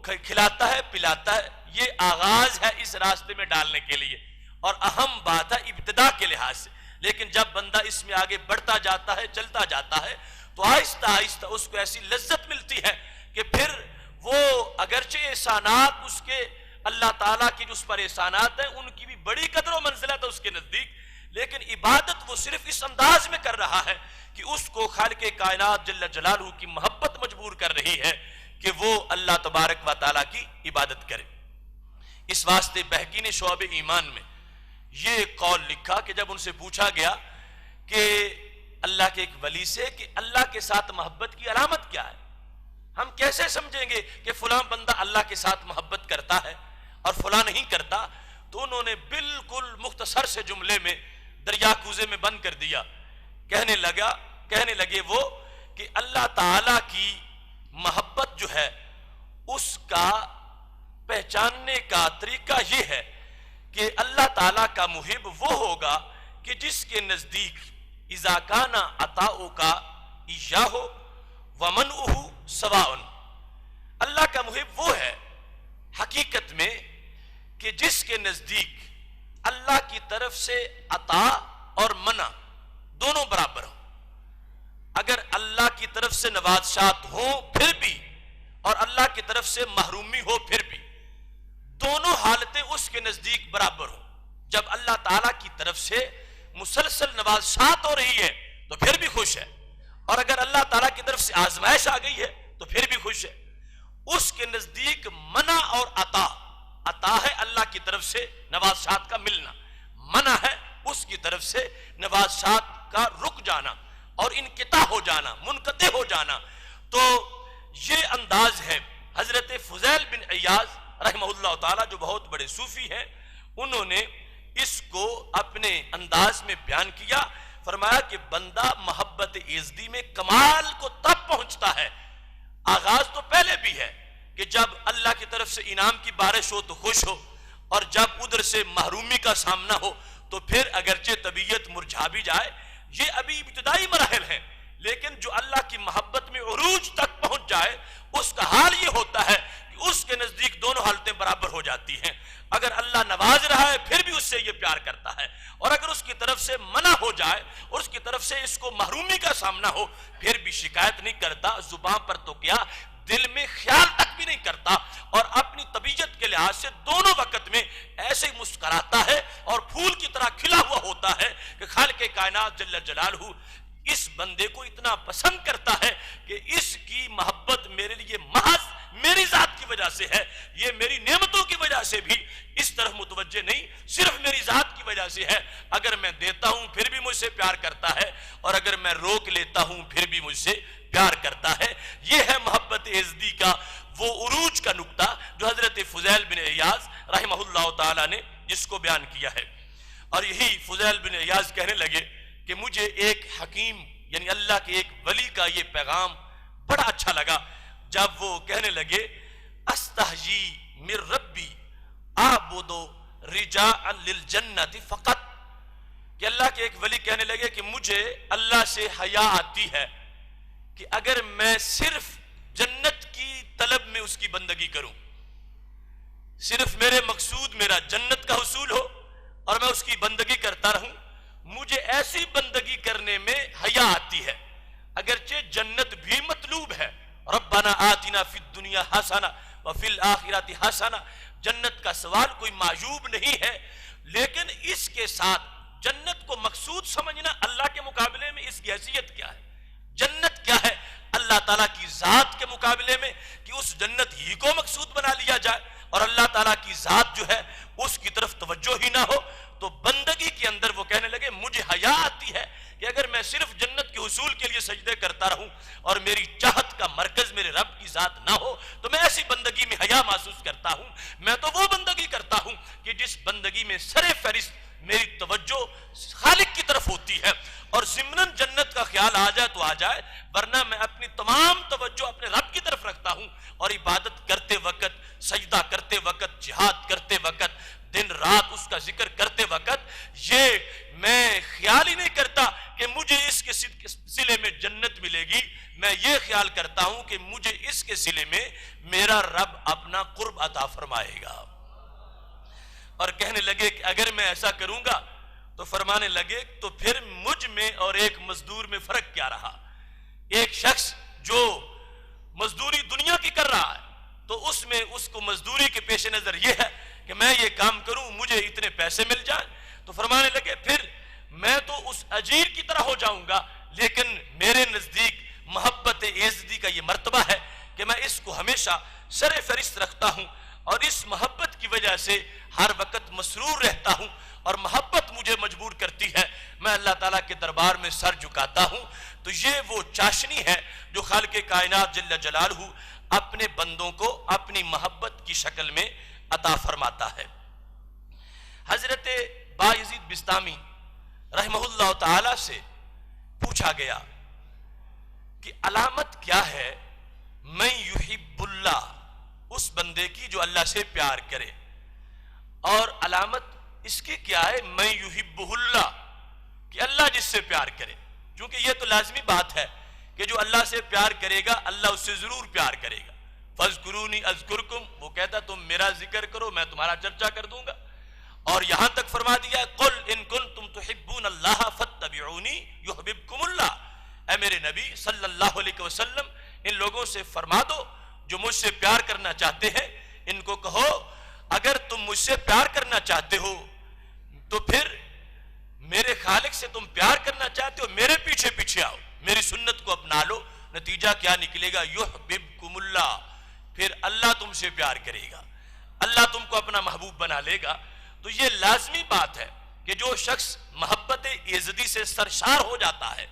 کھلاتا ہے پلاتا ہے، یہ آغاز ہے اس راستے میں ڈالنے کے لیے اور اہم بات ہے ابتدا کے لحاظ سے، لیکن جب بندہ اس میں آگے بڑھتا جاتا ہے، چلتا جاتا ہے، تو آہستہ آہستہ اس کو ایسی لذت ملتی ہے کہ پھر وہ اگرچہ احسانات اس کے اللہ تعالیٰ کی جو اس پر احسانات ہیں ان کی بھی بڑی قدر و منزلت ہے اس کے نزدیک، لیکن عبادت وہ صرف اس انداز میں کر رہا ہے کہ اس کو خالق کائنات جل جلالہ کی محبت مجبور کر رہی ہے کہ وہ اللہ تبارک و تعالیٰ کی عبادت کرے۔ اس واسطے بہقی نے شعب ایمان میں یہ قول لکھا کہ جب ان سے پوچھا گیا کہ اللہ کے ایک ولی سے کہ اللہ کے ساتھ محبت کی علامت کیا ہے، ہم کیسے سمجھیں گے کہ فلاں بندہ اللہ کے ساتھ محبت کرتا ہے اور فلاں نہیں کرتا، تو انہوں نے بالکل مختصر سے جملے میں دریا کوزے میں بند کر دیا۔ کہنے لگے وہ کہ اللہ تعالیٰ کی محبت جو ہے اس کا پہچاننے کا طریقہ یہ ہے کہ اللہ تعالیٰ کا محب وہ ہوگا کہ جس کے نزدیک اذا کان عطاؤک ایاہ ومنعہ سواء، اللہ کا محب وہ ہے حقیقت میں کہ جس کے نزدیک اللہ کی طرف سے عطا اور منع دونوں برابر ہوں۔ اگر اللہ سے نوازشات ہوں پھر بھی اور اللہ کی طرف سے محرومی ہو پھر بھی، دونوں حالتیں اس کے نزدیک برابر ہوں۔ جب اللہ تعالیٰ کی طرف سے مسلسل نوازشات ہو رہی ہے تو پھر بھی خوش ہے، اور اگر اللہ تعالیٰ کی طرف سے آزمائش آ گئی ہے تو پھر بھی خوش ہے۔ اس کے نزدیک منع اور عطا ہے اللہ کی طرف سے نوازشات کا ملنا، منع ہے اس کی طرف سے نوازشات کا رک جانا اور انقطاع ہو جانا، منقطع ہو جانا۔ تو یہ انداز ہے حضرت فضیل بن عیاض رحمہ اللہ تعالی جو بہت بڑے صوفی ہیں، انہوں نے اس کو اپنے انداز میں بیان کیا۔ فرمایا کہ بندہ محبت یزدی میں کمال کو تب پہنچتا ہے، آغاز تو پہلے بھی ہے کہ جب اللہ کی طرف سے انعام کی بارش ہو تو خوش ہو، اور جب ادھر سے محرومی کا سامنا ہو تو پھر اگرچہ طبیعت مرجھا بھی جائے۔ یہ ابھی ابتدائی مراحل ہیں، لیکن جو اللہ کی محبت میں عروج تک پہنچ جائے اس کا حال یہ ہوتا ہے کہ اس کے نزدیک دونوں حالتیں برابر ہو جاتی ہیں۔ اگر اللہ نواز رہا ہے پھر بھی اس سے یہ پیار کرتا ہے، اور اگر اس کی طرف سے منع ہو جائے اور اس کی طرف سے اس کو محرومی کا سامنا ہو پھر بھی شکایت نہیں کرتا، زبان پر تو کیا دل میں خیال تک بھی نہیں کرتا، اور اپنی طبیعت کے لحاظ سے دونوں وقت میں ایسے ہی مسکراتا ہے اور پھول کی طرح کھلا ہوا ہوتا ہے کہ خالق کائنات جل جلالہ اس بندے کو اتنا پسند کرتا ہے کہ اس کی محبت میرے لیے محض میری ذات کی وجہ سے ہے، یہ میری نعمتوں کی وجہ سے بھی اس طرح متوجہ نہیں، صرف میری ذات کی وجہ سے ہے۔ اگر میں دیتا ہوں پھر بھی مجھ سے پیار کرتا ہے، اور اگر میں روک لیتا ہوں پھر بھی مجھ سے پیار کرتا ہے۔ یہ ہے محبت یزدی کا وہ عروج کا نقطہ جو حضرت فضیل بن عیاض رحمہ اللہ تعالی نے جس کو بیان کیا ہے۔ اور یہی فضیل بن عیاض کہنے لگے کہ مجھے ایک حکیم یعنی اللہ کے ایک ولی کا یہ پیغام بڑا اچھا لگا، جب وہ کہنے لگے استحجی من ربی اعبد رجاء للجنت فقط، کہ اللہ کے ایک ولی کہنے لگے کہ مجھے اللہ سے حیا آتی ہے کہ اگر میں صرف جنت کی طلب میں اس کی بندگی کروں، صرف میرے مقصود میرا جنت کا حصول ہو اور میں اس کی بندگی کرتا رہوں، مجھے ایسی بندگی کرنے میں حیا آتی ہے، اگرچہ جنت بھی مطلوب ہے۔ ربنا آتنا فی الدنیا حسنہ وفی الآخرۃ حسنہ، جنت کا سوال کوئی معیوب نہیں ہے، لیکن اس کے ساتھ جنت کو مقصود سمجھنا اللہ کے مقابلے میں اس کی حیثیت کیا ہے؟ جنت کیا ہے اللہ تعالیٰ کی ذات کے مقابلے میں کہ اس جنت ہی کو مقصود بنا لیا جائے اور اللہ تعالیٰ کی ذات جو ہے اس کی طرف توجہ ہی نہ ہو۔ تو بندگی کے اندر وہ کہنے لگے مجھے حیا آتی ہے کہ اگر میں صرف جنت کے حصول کے لیے سجدے کرتا رہوں اور میری چاہت کا مرکز میرے رب کی ذات نہ ہو تو میں ایسی بندگی میں حیا محسوس کرتا ہوں۔ میں تو وہ بندگی کرتا ہوں کہ جس بندگی میں سر فہرست میری توجہ خالق کی طرف ہوتی ہے، اور ضمناً جنت کا خیال آ جائے تو آ جائے، ورنہ میں اپنی تمام توجہ اپنے رب کی طرف رکھتا ہوں، اور عبادت کرتے وقت، سجدہ کرتے وقت، جہاد کرتے وقت، دن رات اس کا ذکر کرتے وقت یہ میں خیال ہی نہیں کرتا کہ مجھے اس کے سلے میں جنت ملے گی، میں یہ خیال کرتا ہوں کہ مجھے اس کے سلے میں میرا رب اپنا قرب عطا فرمائے گا۔ اور کہنے لگے کہ اگر میں ایسا کروں گا تو فرمانے لگے تو پھر مجھ میں اور ایک مزدور میں فرق کیا رہا؟ ایک شخص جو مزدوری دنیا کی کر رہا ہے تو اس میں اس کو مزدوری کے پیش نظر یہ ہے کہ میں یہ کام کروں مجھے اتنے پیسے مل جائیں، تو فرمانے لگے پھر میں تو اس اجیر کی طرح ہو جاؤں گا، لیکن میرے نزدیک محبت یزدی کا یہ مرتبہ ہے کہ میں اس کو ہمیشہ سر فہرست رکھتا ہوں، اور اس محبت کی وجہ سے ہر وقت مسرور رہتا ہوں، اور محبت مجھے مجبور کرتی ہے میں اللہ تعالیٰ کے دربار میں سر جھکاتا ہوں۔ تو یہ وہ چاشنی ہے جو خالق کائنات جل جلالہ اپنے بندوں کو اپنی محبت کی شکل میں عطا فرماتا ہے۔ حضرت بایزید بسطامی رحمہ اللہ تعالی سے پوچھا گیا کہ علامت کیا ہے من یحب اللہ، اس بندے کی جو اللہ سے پیار کرے، اور علامت اس کی کیا ہے من یحبہ اللہ، کہ اللہ جس سے پیار کرے، کیونکہ یہ تو لازمی بات ہے کہ جو اللہ سے پیار کرے گا اللہ اس سے ضرور پیار کرے گا۔ فاذکرونی اذکرکم، وہ کہتا تم میرا ذکر کرو میں تمہارا چرچا کر دوں گا، اور یہاں تک فرما دیا قل ان کنتم تحبون اللہ فاتبعونی یحببکم اللہ، اے میرے نبی صلی اللہ علیہ وسلم ان لوگوں سے فرما دو جو مجھ سے پیار کرنا چاہتے ہیں، ان کو کہو اگر تم مجھ سے پیار کرنا چاہتے ہو تو پھر میرے خالق سے تم پیار کرنا چاہتے ہو، میرے پیچھے پیچھے آؤ، میری سنت کو اپنا لو۔ نتیجہ کیا نکلے گا؟ یحببکم اللہ، پھر اللہ تم سے پیار کرے گا، اللہ تم کو اپنا محبوب بنا لے گا۔ تو یہ لازمی بات ہے کہ جو شخص محبت ایزدی سے سرشار ہو جاتا ہے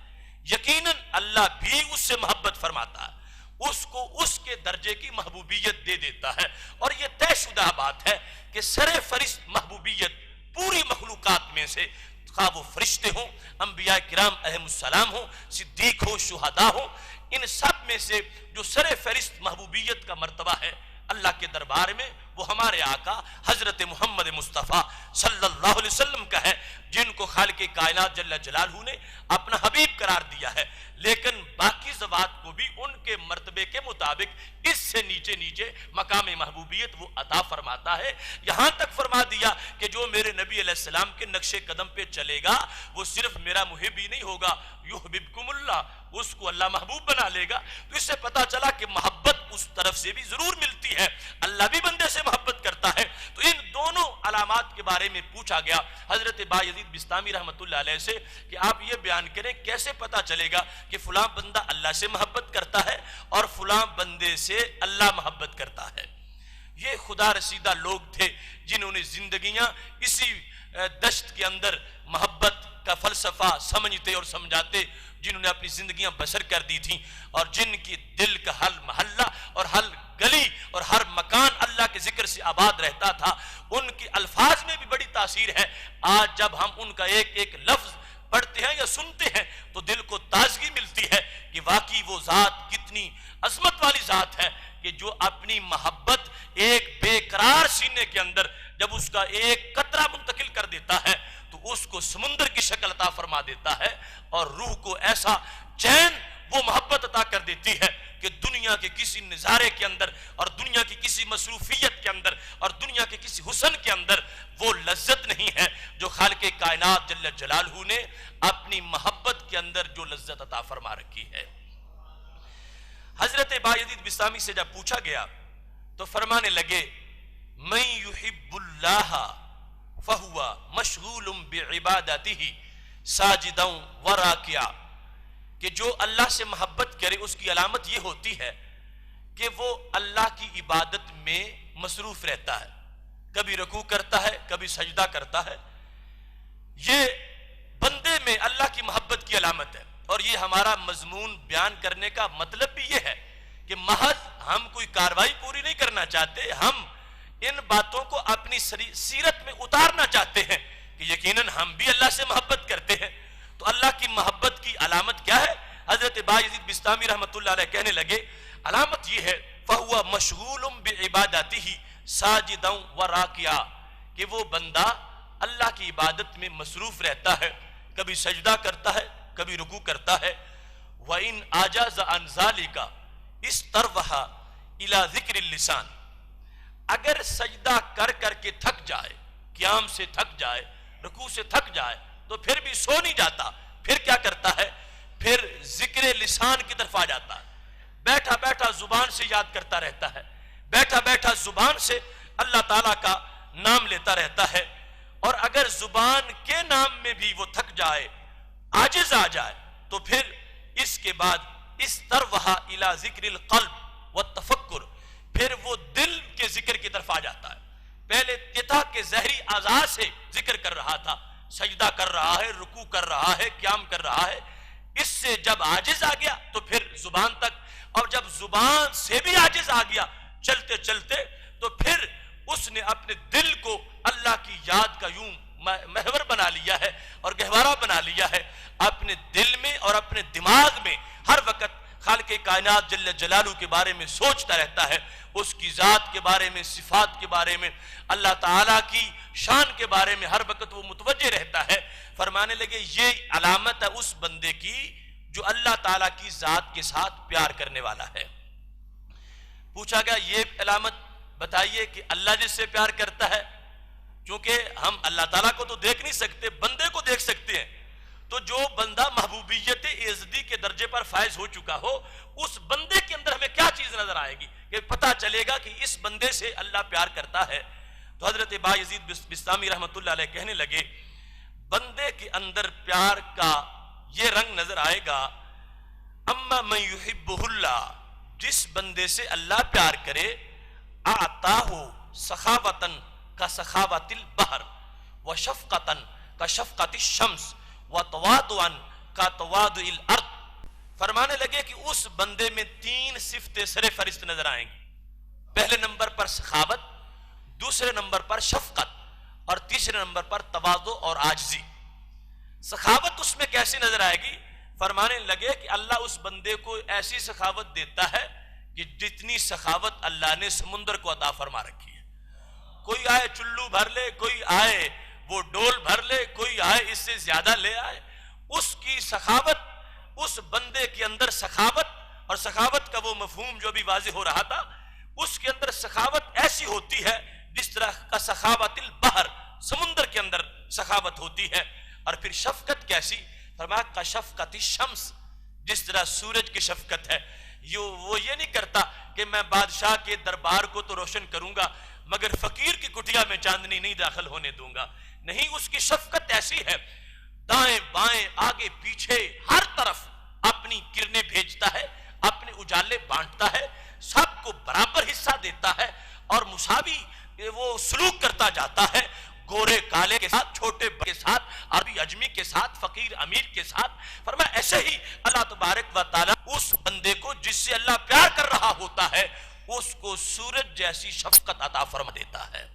یقیناً اللہ بھی اس سے محبت فرماتا ہے، اس کو اس کے درجے کی محبوبیت دے دیتا ہے۔ اور یہ طے شدہ بات ہے کہ سر فہرست محبوبیت پوری مخلوقات میں سے، خواہ وہ فرشتے ہوں، انبیاء کرام علیہم السلام ہوں، صدیق ہو، شہداء ہوں، ان سب میں سے جو سر فہرست محبوبیت کا مرتبہ ہے اللہ کے دربار میں، وہ ہمارے آقا حضرت محمد مصطفیٰ صلی اللہ علیہ وسلم کا ہے، جن کو خالق کائنات جل جلالہ نے اپنا حبیب قرار دیا ہے۔ لیکن باقی ذوات کو بھی ان کے مرتبے کے مطابق اس سے نیچے نیچے مقام محبوبیت وہ عطا فرماتا ہے۔ یہاں تک فرما دیا کہ جو میرے نبی علیہ السلام کے نقش قدم پہ چلے گا وہ صرف میرا محب ہی نہیں ہوگا، یحببکم اللہ، اس کو اللہ محبوب بنا لے گا۔ تو اس سے پتا چلا کہ محبت اس طرف سے بھی ضرور ملتی ہے، اللہ بھی بندے سے محبت کرتا ہے۔ تو ان دونوں علامات کے بارے میں پوچھا گیا حضرت بایزید بسطامی رحمۃ اللہ علیہ سے کہ آپ یہ بیان کریں کیسے پتا چلے گا کہ فلاں بندہ اللہ سے محبت کرتا ہے اور فلاں بندے سے اللہ محبت کرتا ہے۔ یہ خدا رسیدہ لوگ تھے جنہوں نے زندگیاں اسی دشت کے اندر محبت کا فلسفہ سمجھتے اور سمجھاتے، جنہوں نے اپنی زندگیاں بسر کر دی تھیں، اور جن کی دل کا ہر محلہ اور ہر گلی اور ہر مکان اللہ کے ذکر سے آباد رہتا تھا، ان کے الفاظ میں بھی بڑی تاثیر ہے۔ آج جب ہم ان کا ایک ایک لفظ پڑھتے ہیں یا سنتے ہیں تو دل کو تازگی ملتی ہے کہ واقعی وہ ذات کتنی عظمت والی ذات ہے کہ جو اپنی محبت ایک بے قرار سینے کے اندر جب اس کا ایک قطرہ منتقل کر دیتا ہے تو اس کو سمندر کی شکل عطا فرما دیتا ہے، اور روح کو ایسا چین وہ محبت عطا کر دیتی ہے کہ دنیا کے کسی نظارے کے اندر اور دنیا کی کسی مصروفیت کے اندر اور دنیا کے کسی حسن کے اندر وہ لذت نہیں ہے جو خالق کائنات جل جلالہ نے اپنی محبت کے اندر جو لذت عطا فرما رکھی ہے۔ حضرت بایزید بسطامی سے جب پوچھا گیا تو فرمانے لگے من یحب اللہ فہو مشغول بعبادتہ ساجدا وراکعا، کہ جو اللہ سے محبت کرے اس کی علامت یہ ہوتی ہے کہ وہ اللہ کی عبادت میں مصروف رہتا ہے، کبھی رکوع کرتا ہے، کبھی سجدہ کرتا ہے۔ یہ بندے میں اللہ کی محبت کی علامت ہے، اور یہ ہمارا مضمون بیان کرنے کا مطلب بھی یہ ہے کہ محض ہم کوئی کاروائی پوری نہیں کرنا چاہتے، ہم ان باتوں کو اپنی سیرت میں اتارنا چاہتے ہیں کہ یقیناً ہم بھی اللہ سے محبت کرتے ہیں۔ تو اللہ کی محبت کی علامت کیا ہے؟ حضرت بایزید بسطامی رحمۃ اللہ علیہ کہنے لگے علامت یہ ہے فَهُوَ مَشْغُولٌ بِعِبَادَتِهِ سَاجِدًا وَرَاكِعًا، کہ وہ بندہ اللہ کی عبادت میں مصروف رہتا ہے، کبھی سجدہ کرتا ہے، کبھی رکوع کرتا ہے۔ وَإِنْ عَجَزَ عَنْ ذَلِكَ اسْتَرْوَحَ إِلَى ذِكْرِ اللِّسَانِ، اگر سجدہ کر کر کے تھک جائے، قیام سے تھک جائے، رکوع سے تھک جائے تو پھر بھی سو نہیں جاتا، پھر کیا کرتا ہے؟ پھر ذکر لسان کی طرف آ جاتا ہے، بیٹھا بیٹھا زبان سے یاد کرتا رہتا ہے، بیٹھا بیٹھا زبان سے اللہ تعالیٰ کا نام لیتا رہتا ہے۔ اور اگر زبان کے نام میں بھی وہ تھک جائے، عاجز آ جائے، تو پھر اس کے بعد استروح الی ذکر القلب والتفکر، پھر وہ دل کے ذکر کی طرف آ جاتا ہے۔ پہلے یہ تھا کہ ظاہری اعضاء سے ذکر کر رہا تھا، سجدہ کر رہا ہے، رکوع کر رہا ہے، قیام کر رہا ہے، اس سے جب عاجز آ گیا تو پھر زبان تک، اور جب زبان سے بھی عاجز آ گیا چلتے چلتے تو پھر اس نے اپنے دل کو اللہ کی یاد کا یوں محور بنا لیا ہے اور گہوارہ بنا لیا ہے، اپنے دل میں اور اپنے دماغ میں ہر وقت خالق کائنات جل جلالہ کے بارے میں سوچتا رہتا ہے، اس کی ذات کے بارے میں، صفات کے بارے میں، اللہ تعالیٰ کی شان کے بارے میں ہر وقت وہ متوجہ رہتا ہے۔ فرمانے لگے یہ علامت ہے اس بندے کی جو اللہ تعالیٰ کی ذات کے ساتھ پیار کرنے والا ہے۔ پوچھا گیا یہ علامت بتائیے کہ اللہ جس سے پیار کرتا ہے، چونکہ ہم اللہ تعالیٰ کو تو دیکھ نہیں سکتے، بندے کو دیکھ سکتے ہیں، تو جو بندہ محبوبیت ایزدی کے درجے پر فائز ہو چکا ہو، اس بندے کے اندر ہمیں کیا چیز نظر آئے گی کہ پتہ چلے گا کہ اس بندے سے اللہ پیار کرتا ہے؟ تو حضرت بایزید بستامی رحمۃ اللہ علیہ کہنے لگے بندے کے اندر پیار کا یہ رنگ نظر آئے گا، اما من یحبہ اللہ، جس بندے سے اللہ پیار کرے، اعطاہ سخاوتن کا سخاوت البحر، وشفقتن کا شفقت الشمس، وتواضعا کا تواضع الارض۔ فرمانے لگے کہ اس بندے میں 3 صفتیں سر فہرست نظر آئیں گی۔ پہلے نمبر پر سخاوت، دوسرے نمبر پر شفقت، اور تیسرے نمبر پر تواضع اور عاجزی۔ سخاوت اس میں کیسی نظر آئے گی؟ فرمانے لگے کہ اللہ اس بندے کو ایسی سخاوت دیتا ہے کہ جتنی سخاوت اللہ نے سمندر کو عطا فرما رکھی ہے۔ کوئی آئے چلو بھر لے، کوئی آئے وہ ڈول بھر لے، کوئی آئے اس سے زیادہ لے آئے، اس کی سخاوت، اس بندے کے اندر سخاوت، اور سخاوت کا وہ مفہوم جو بھی واضح ہو رہا تھا، اس کے اندر سخاوت ایسی ہوتی ہے جس طرح کا سخاوت البحر، سمندر کے اندر سخاوت ہوتی ہے۔ اور پھر شفقت کیسی؟ فرمایا کا شفقت الشمس، جس طرح سورج کی شفقت ہے، وہ یہ نہیں کرتا کہ میں بادشاہ کے دربار کو تو روشن کروں گا مگر فقیر کی کٹیا میں چاندنی نہیں داخل ہونے دوں گا، نہیں، اس کی شفقت ایسی ہے، دائیں بائیں آگے پیچھے ہر طرف اپنی کرنیں بھیجتا ہے، اپنے اجالے بانٹتا ہے، سب کو برابر حصہ دیتا ہے، اور مساوی وہ سلوک کرتا جاتا ہے، گورے کالے کے ساتھ، چھوٹے بڑے کے ساتھ، عربی عجمی کے ساتھ، فقیر امیر کے ساتھ۔ فرمایا ایسے ہی اللہ تبارک و تعالی اس بندے کو جس سے اللہ پیار کر رہا ہوتا ہے اس کو سورج جیسی شفقت عطا فرما دیتا ہے۔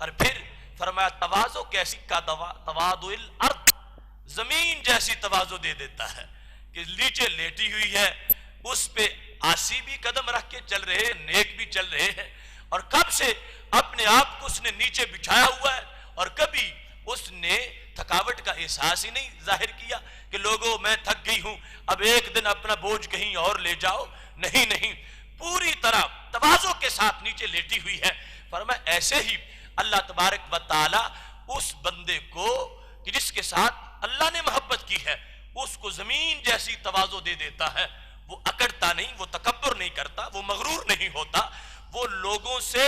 اور پھر فرمایا تواضع کیسی؟ کا تواضع الارض، زمین جیسی تواضع دے دیتا ہے کہ نیچے لیٹی ہوئی ہے، اس پہ آسی بھی قدم رکھ کے چل رہے، نیک بھی چل رہے ہیں، اور کب سے اپنے آپ کو اس نے نیچے بچھایا ہوا ہے، اور کبھی اس نے تھکاوٹ کا احساس ہی نہیں ظاہر کیا کہ لوگوں میں تھک گئی ہوں، اب ایک دن اپنا بوجھ کہیں اور لے جاؤ، نہیں نہیں، پوری طرح تواضع کے ساتھ نیچے لیٹی ہوئی ہے۔ فرمایا ایسے ہی اللہ تبارک و تعالی اس بندے کو کہ جس کے ساتھ اللہ نے محبت کی ہے اس کو زمین جیسی تواضع دے دیتا ہے، وہ اکڑتا نہیں، وہ تکبر نہیں کرتا، وہ مغرور نہیں ہوتا، وہ لوگوں سے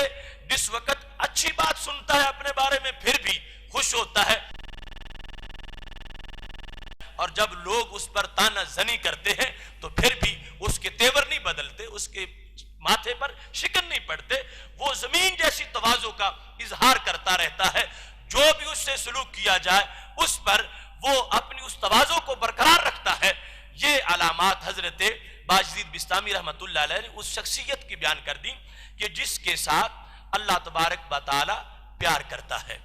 جس وقت اچھی بات سنتا ہے اپنے بارے میں پھر بھی خوش ہوتا ہے، اور جب لوگ اس پر تانا زنی کرتے ہیں تو پھر بھی اس کے تیور نہیں بدلتے، اس کے ماتھے پر شکن نہیں پڑتے، وہ زمین جیسی تواضع کا اظہار کرتا رہتا ہے، جو بھی اس سے سلوک کیا جائے اس پر وہ اپنی اس تواضع کو برقرار رکھتا ہے۔ یہ علامات حضرت بایزید بستامی رحمت اللہ علیہ نے اس شخصیت کی بیان کر دی کہ جس کے ساتھ اللہ تبارک و تعالی پیار کرتا ہے۔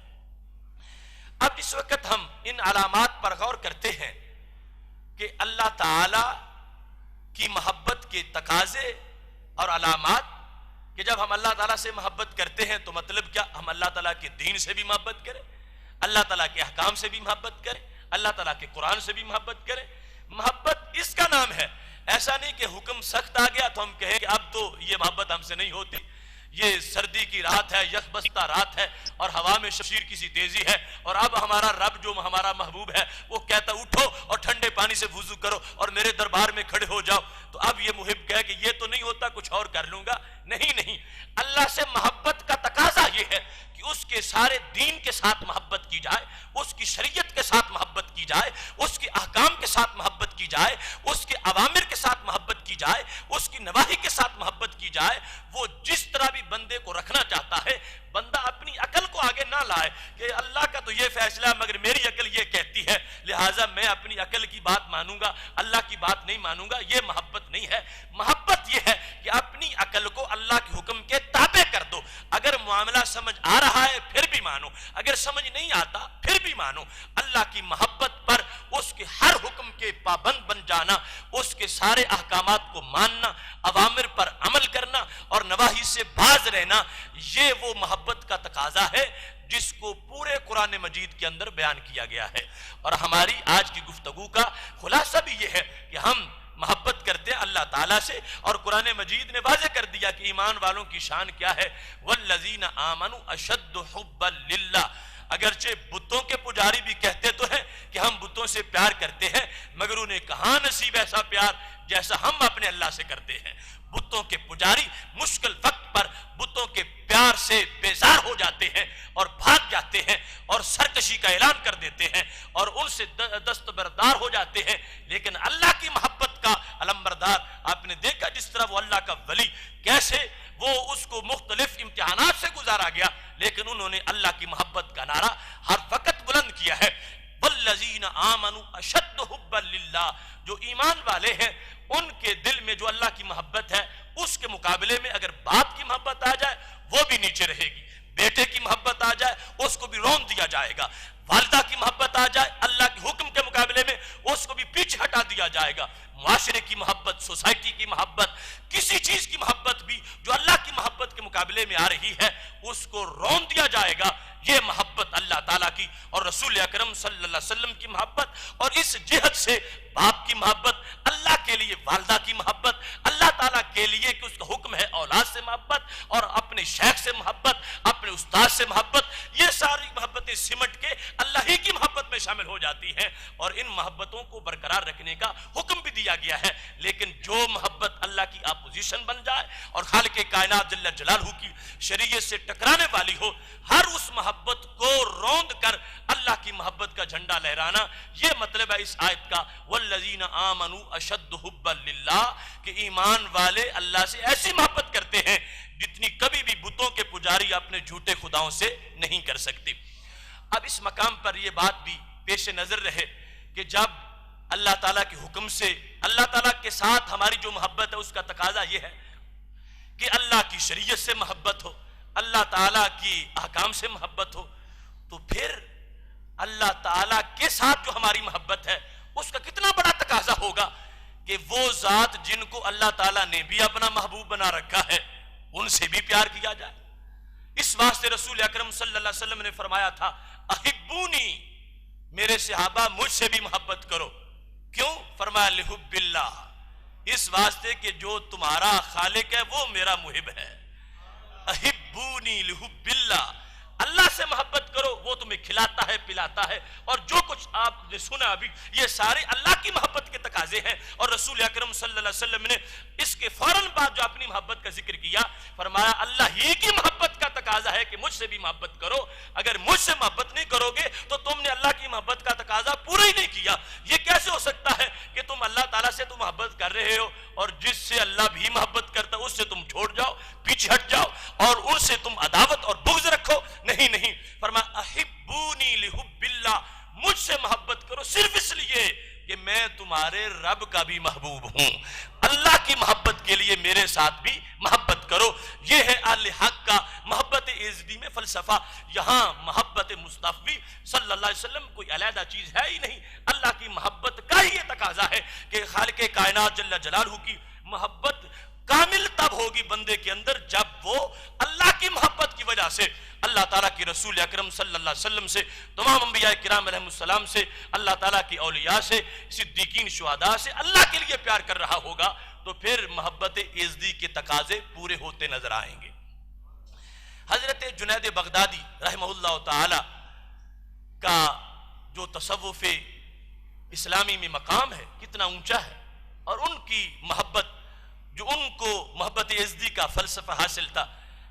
اب اس وقت ہم ان علامات پر غور کرتے ہیں کہ اللہ تعالی کی محبت کے تقاضے اور علامات، کہ جب ہم اللہ تعالیٰ سے محبت کرتے ہیں تو مطلب کیا؟ ہم اللہ تعالیٰ کے دین سے بھی محبت کریں، اللہ تعالیٰ کے احکام سے بھی محبت کریں، اللہ تعالیٰ کے قرآن سے بھی محبت کریں۔ محبت اس کا نام ہے، ایسا نہیں کہ حکم سخت آ گیا تو ہم کہیں کہ اب تو یہ محبت ہم سے نہیں ہوتی، یہ سردی کی رات ہے، یخ بستہ رات ہے، اور ہوا میں شمشیر کی سی تیزی ہے، اور اب ہمارا رب جو ہمارا محبوب ہے وہ کہتا اٹھو اور ٹھنڈے پانی سے وضو کرو اور میرے دربار میں کھڑے ہو جاؤ، تو اب یہ محب کہے کہ یہ تو نہیں ہوتا، کچھ اور کر لوں گا۔ نہیں، اللہ سے محبت کا تقاضا یہ ہے کہ اس کے سارے دین کے ساتھ محبت کی جائے، اس کی شریعت کے ساتھ محبت کی جائے، اس کے احکام کے ساتھ محبت کی جائے، اس کے اوامر کے ساتھ محبت کی جائے، اس کی نواہی کے ساتھ محبت کی جائے۔ وہ جس طرح بھی بندے کو رکھنا چاہتا ہے، بندہ اپنی عقل کو آگے نہ لائے کہ اللہ کا تو یہ فیصلہ مگر میری عقل یہ کہتی ہے لہٰذا میں اپنی عقل کی بات مانوں گا، اللہ کی بات نہیں مانوں گا۔ یہ محبت نہیں ہے۔ محبت یہ ہے کہ اپنی عقل کو اللہ کے حکم کے تابع کر دو، اگر معاملہ سمجھ آ رہا ہے پھر بھی مانو، اگر سمجھ نہیں آتا پھر بھی مانو۔ اللہ کی محبت پر اس کے ہر حکم کے پابند بن جانا، اس کے سارے احکامات کو ماننا، اوامر پر عمل کرنا اور نواہی سے باز رہنا، یہ وہ محبت کا تقاضا ہے جس کو پورے قرآن مجید کے اندر بیان کیا گیا ہے۔ اور ہماری آج کی گفتگو کا خلاصہ بھی یہ ہے کہ ہم محبت کرتے ہیں اللہ تعالیٰ سے، اور قرآن مجید نے واضح کر دیا کہ ایمان والوں کی شان کیا ہے، والذین آمنوا اشد حبا للہ، اگرچہ بتوں کے پجاری بھی کہتے تو ہیں کہ ہم بتوں سے پیار کرتے ہیں، مگر انہیں کہاں نصیب ایسا پیار جیسا ہم اپنے اللہ سے کرتے ہیں۔ بتوں کے پجاری مشکل وقت پر بتوں کے پیار سے بیزار ہو جاتے ہیں اور بھاگ جاتے ہیں اور سرکشی کا اعلان کر دیتے ہیں اور ان سے دستبردار ہو جاتے ہیں، لیکن اللہ کی محبت کا علمبردار آپ نے دیکھا جس طرح وہ اللہ کا ولی کیسے وہ اس کو مختلف امتحانات سے گزارا گیا، لیکن انہوں نے اللہ کی محبت کا نعرہ ہر وقت بلند کیا ہے۔ والذین آمنوا اشد حبا للہ، جو ایمان والے ہیں ان کے دل میں جو اللہ کی محبت ہے اس کے مقابلے میں اگر باپ کی محبت آ جائے وہ بھی نیچے رہے گی، بیٹے کی محبت آ جائے اس کو بھی رون دیا جائے گا، والدہ کی محبت آ جائے اللہ کے حکم کے مقابلے میں اس کو بھی پیچھے ہٹا دیا جائے گا، معاشرے کی محبت، سوسائٹی کی محبت، کسی چیز کی محبت بھی جو اللہ کی محبت کے مقابلے میں آ رہی ہے اس کو رون دیا جائے گا۔ یہ محبت اللہ تعالیٰ کی اور رسول اکرم صلی اللہ علیہ وسلم کی محبت، اور اس جہت سے باپ کی محبت، اللہ کے لیے والدہ کی محبت، اللہ تعالیٰ کے لیے کہ اس کا حکم ہے اولاد سے محبت اور اپنے شیخ سے محبت، اپنے استاد سے محبت، یہ ساری محبتیں سمٹ کے اللہ ہی کی محبت میں شامل ہو جاتی ہیں، اور ان محبتوں کو برقرار رکھنے کا حکم بھی دیا گیا ہے۔ لیکن جو محبت اللہ کی اپوزیشن بن جائے اور خالق کائنات جل جلالہ کی شریعت سے ٹکرانے والی ہو، ہر اس محبت کو روند کر اللہ کی محبت کا جھنڈا لہرانا، یہ مطلب ہے اس آیت کا والذین آمنوا اشد حبا للہ، کہ ایمان والے اللہ سے ایسی محبت کرتے ہیں جتنی کبھی بھی بتوں کے پجاری اپنے جھوٹے خداؤں سے نہیں کر سکتے۔ اب اس مقام پر یہ بات بھی پیش نظر رہے کہ جب اللہ تعالیٰ کے حکم سے اللہ تعالیٰ کے ساتھ ہماری جو محبت ہے اس کا تقاضا یہ ہے کہ اللہ کی شریعت سے محبت ہو، اللہ تعالیٰ کی احکام سے محبت ہو، تو پھر اللہ تعالیٰ کے ساتھ جو ہماری محبت ہے اس کا کتنا بڑا تقاضا ہوگا کہ وہ ذات جن کو اللہ تعالیٰ نے بھی اپنا محبوب بنا رکھا ہے ان سے بھی پیار کیا جائے۔ اس واسطے رسول اکرم صلی اللہ علیہ وسلم نے فرمایا تھا احبونی، میرے صحابہ مجھ سے بھی محبت کرو۔ کیوں؟ فرمایا لحب اللہ، اس واسطے کہ جو تمہارا خالق ہے وہ میرا محب ہے۔ احبونی لحب اللہ، اللہ سے محبت کرو، وہ تمہیں کھلاتا ہے پلاتا ہے، اور جو کچھ آپ نے سنا ابھی یہ سارے اللہ کی محبت کے تقاضے ہیں۔ اور رسول اکرم صلی اللہ علیہ وسلم نے اس کے فوراً بعد جو اپنی محبت کا ذکر کیا فرمایا اللہ ہی کی محبت کا تقاضا ہے کہ مجھ سے بھی محبت کرو، اگر مجھ سے محبت نہیں کرو گے تو تم نے اللہ کی محبت کا تقاضا پورا ہی نہیں کیا۔ یہ کیسے ہو سکتا ہے کہ تم اللہ تعالیٰ سے تو محبت کر رہے ہو اور جس سے اللہ بھی محبت کرتا ہے اس سے تم چھوڑ جاؤ، پیچھے ہٹ جاؤ اور ان سے تم عداوت اور بغض رکھو؟ نہیں نہیں، فرمایا احبونی لحب اللہ، مجھ سے محبت کرو صرف اس لیے کہ میں تمہارے رب کا بھی محبوب ہوں، اللہ کی محبت کے لیے میرے ساتھ بھی محبت کرو۔ یہ ہے اہل حق کا محبت ایزدی میں فلسفہ۔ یہاں محبت مصطفی صلی اللہ علیہ وسلم کوئی علیحدہ چیز ہے ہی نہیں، اللہ کی محبت کا ہی یہ تقاضا ہے کہ خالق کائنات جل جلالہ کی محبت کامل تب ہوگی بندے کے اندر جب وہ اللہ کی محبت کی وجہ سے اللہ تعالیٰ کی رسول اکرم صلی اللہ علیہ وسلم سے، تمام انبیاء کرام علیہ السلام سے، اللہ تعالیٰ کی اولیاء سے، صدیقین شہداء سے اللہ کے لیے پیار کر رہا ہوگا، تو پھر محبت ایزدی کے تقاضے پورے ہوتے نظر آئیں گے۔ حضرت جنید بغدادی رحمہ اللہ تعالی کا جو تصوف اسلامی میں مقام ہے کتنا اونچا ہے، اور ان کی محبت جو ان کو محبت ایزدی کا فلسفہ حاصل تھا،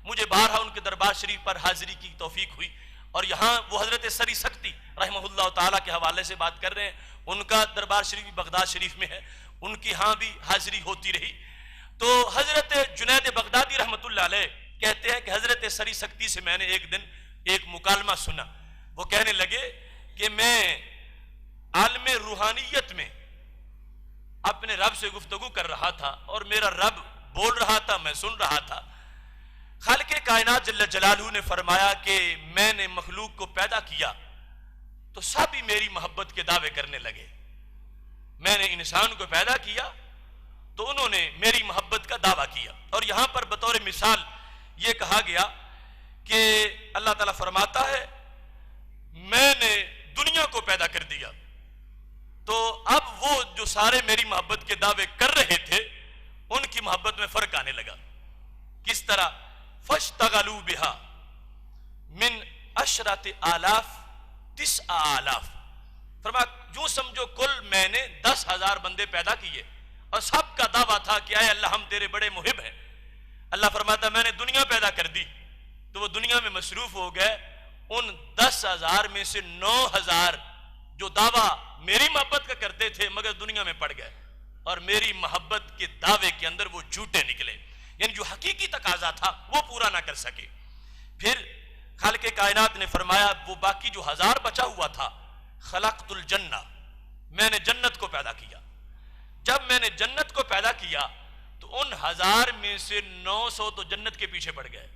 مجھے بارہا ان کے دربار شریف پر حاضری کی توفیق ہوئی، اور یہاں وہ حضرت سری سکتی رحمہ اللہ تعالیٰ کے حوالے سے بات کر رہے ہیں، ان کا دربار شریف بغداد شریف میں ہے، ان کی ہاں بھی حاضری ہوتی رہی۔ تو حضرت جنید بغدادی رحمۃ اللہ علیہ کہتے ہیں کہ حضرت سری سکتی سے میں نے ایک دن ایک مکالمہ سنا، وہ کہنے لگے کہ میں عالم روحانیت میں اپنے رب سے گفتگو کر رہا تھا اور میرا رب بول رہا تھا، میں سن رہا تھا۔ خالق کائنات جل جلالہ نے فرمایا کہ میں نے مخلوق کو پیدا کیا تو سب ہی میری محبت کے دعوے کرنے لگے، میں نے انسان کو پیدا کیا تو انہوں نے میری محبت کا دعویٰ کیا۔ اور یہاں پر بطور مثال یہ کہا گیا کہ اللہ تعالیٰ فرماتا ہے میں نے دنیا کو پیدا کر دیا، تو اب وہ جو سارے میری محبت کے دعوے کر رہے تھے ان کی محبت میں فرق آنے لگا۔ کس طرح؟ فاشتغلوا بها من عشرۃ آلاف 9,000. فرمایا یوں سمجھو کل میں نے 10,000 بندے پیدا کیے اور سب کا دعویٰ تھا کہ اے اللہ ہم تیرے بڑے محب ہیں. اللہ فرماتا میں نے دنیا پیدا کر دی تو وہ دنیا میں مصروف ہو گئے. ان 10,000 میں سے 9,000 جو دعویٰ میری محبت کا کرتے تھے مگر دنیا میں پڑ گئے اور میری محبت کے دعوے کے اندر وہ جھوٹے نکلے، یعنی جو حقیقی تقاضا تھا وہ پورا نہ کر سکے. پھر خالق کائنات نے فرمایا وہ باقی جو 1000 بچا ہوا تھا، خلقت الجنہ، میں نے جنت کو پیدا کیا. جب میں نے جنت کو پیدا کیا تو ان 1000 میں سے 900 تو جنت کے پیچھے پڑ گئے.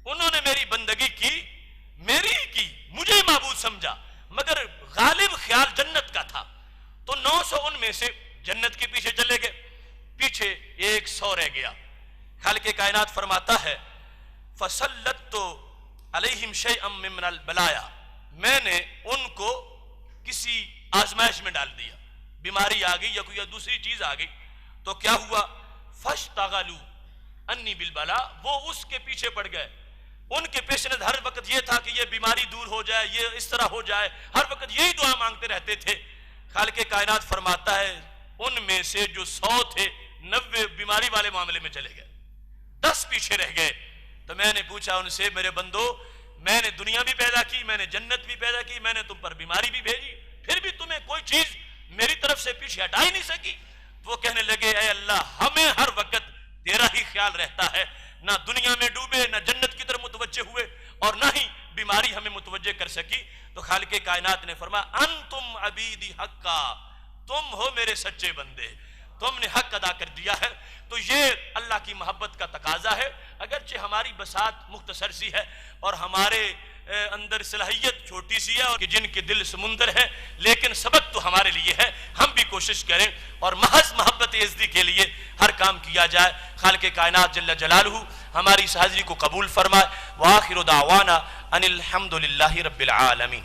انہوں نے میری بندگی کی، میری کی، مجھے معبود سمجھا، مگر غالب خیال جنت کا تھا تو 900 ان میں سے جنت کے پیچھے چلے گئے، پیچھے 100 رہ گیا. خالق کائنات فرماتا ہے فَسَلَّتُ عَلَيْهِمْ شَيْئًا مِّنَ الْبَلَايَا، میں نے ان کو کسی آزمائش میں ڈال دیا، بیماری آ گئی یا کوئی دوسری چیز آ گئی تو کیا ہوا؟ فَاشْتَغَلُوا أَنِّي بِالْبَلَا، وہ اس کے پیچھے پڑ گئے. ان کے پیش نظر ہر وقت یہ تھا کہ یہ بیماری دور ہو جائے، یہ اس طرح ہو جائے، ہر وقت یہی دعا مانگتے رہتے تھے. خالق کائنات فرماتا ہے ان میں سے جو 100 تھے 90 بیماری والے معاملے میں چلے گئے، 10 پیچھے رہ گئے. تو میں نے پوچھا ان سے میرے بندو، میں نے دنیا بھی پیدا کی، میں نے جنت بھی پیدا کی، میں نے تم پر بیماری بھی بھیجی، پھر بھی تمہیں کوئی چیز میری طرف سے پیچھے ہٹا ہی نہیں سکی. وہ کہنے لگے اے اللہ ہمیں ہر وقت تیرا ہی خیال رہتا ہے، نہ دنیا میں ڈوبے، نہ جنت کی طرف متوجہ ہوئے اور نہ ہی بیماری ہمیں متوجہ کر سکی. تو خالق کائنات نے فرمایا انتم عبیدی حقا، تم ہو میرے سچے بندے، تم نے حق ادا کر دیا ہے. تو یہ اللہ کی محبت کا تقاضا ہے. اگرچہ ہماری بساط مختصر سی ہے اور ہمارے اندر صلاحیت چھوٹی سی ہے اور جن کے دل سمندر ہے، لیکن سبق تو ہمارے لیے ہے. ہم بھی کوشش کریں اور محض محبت عزتی کے لیے ہر کام کیا جائے. خالق کائنات جل جلالہ ہماری اس حاضری کو قبول فرمائے. وآخر دعوانا ان الحمد للہ رب العالمین.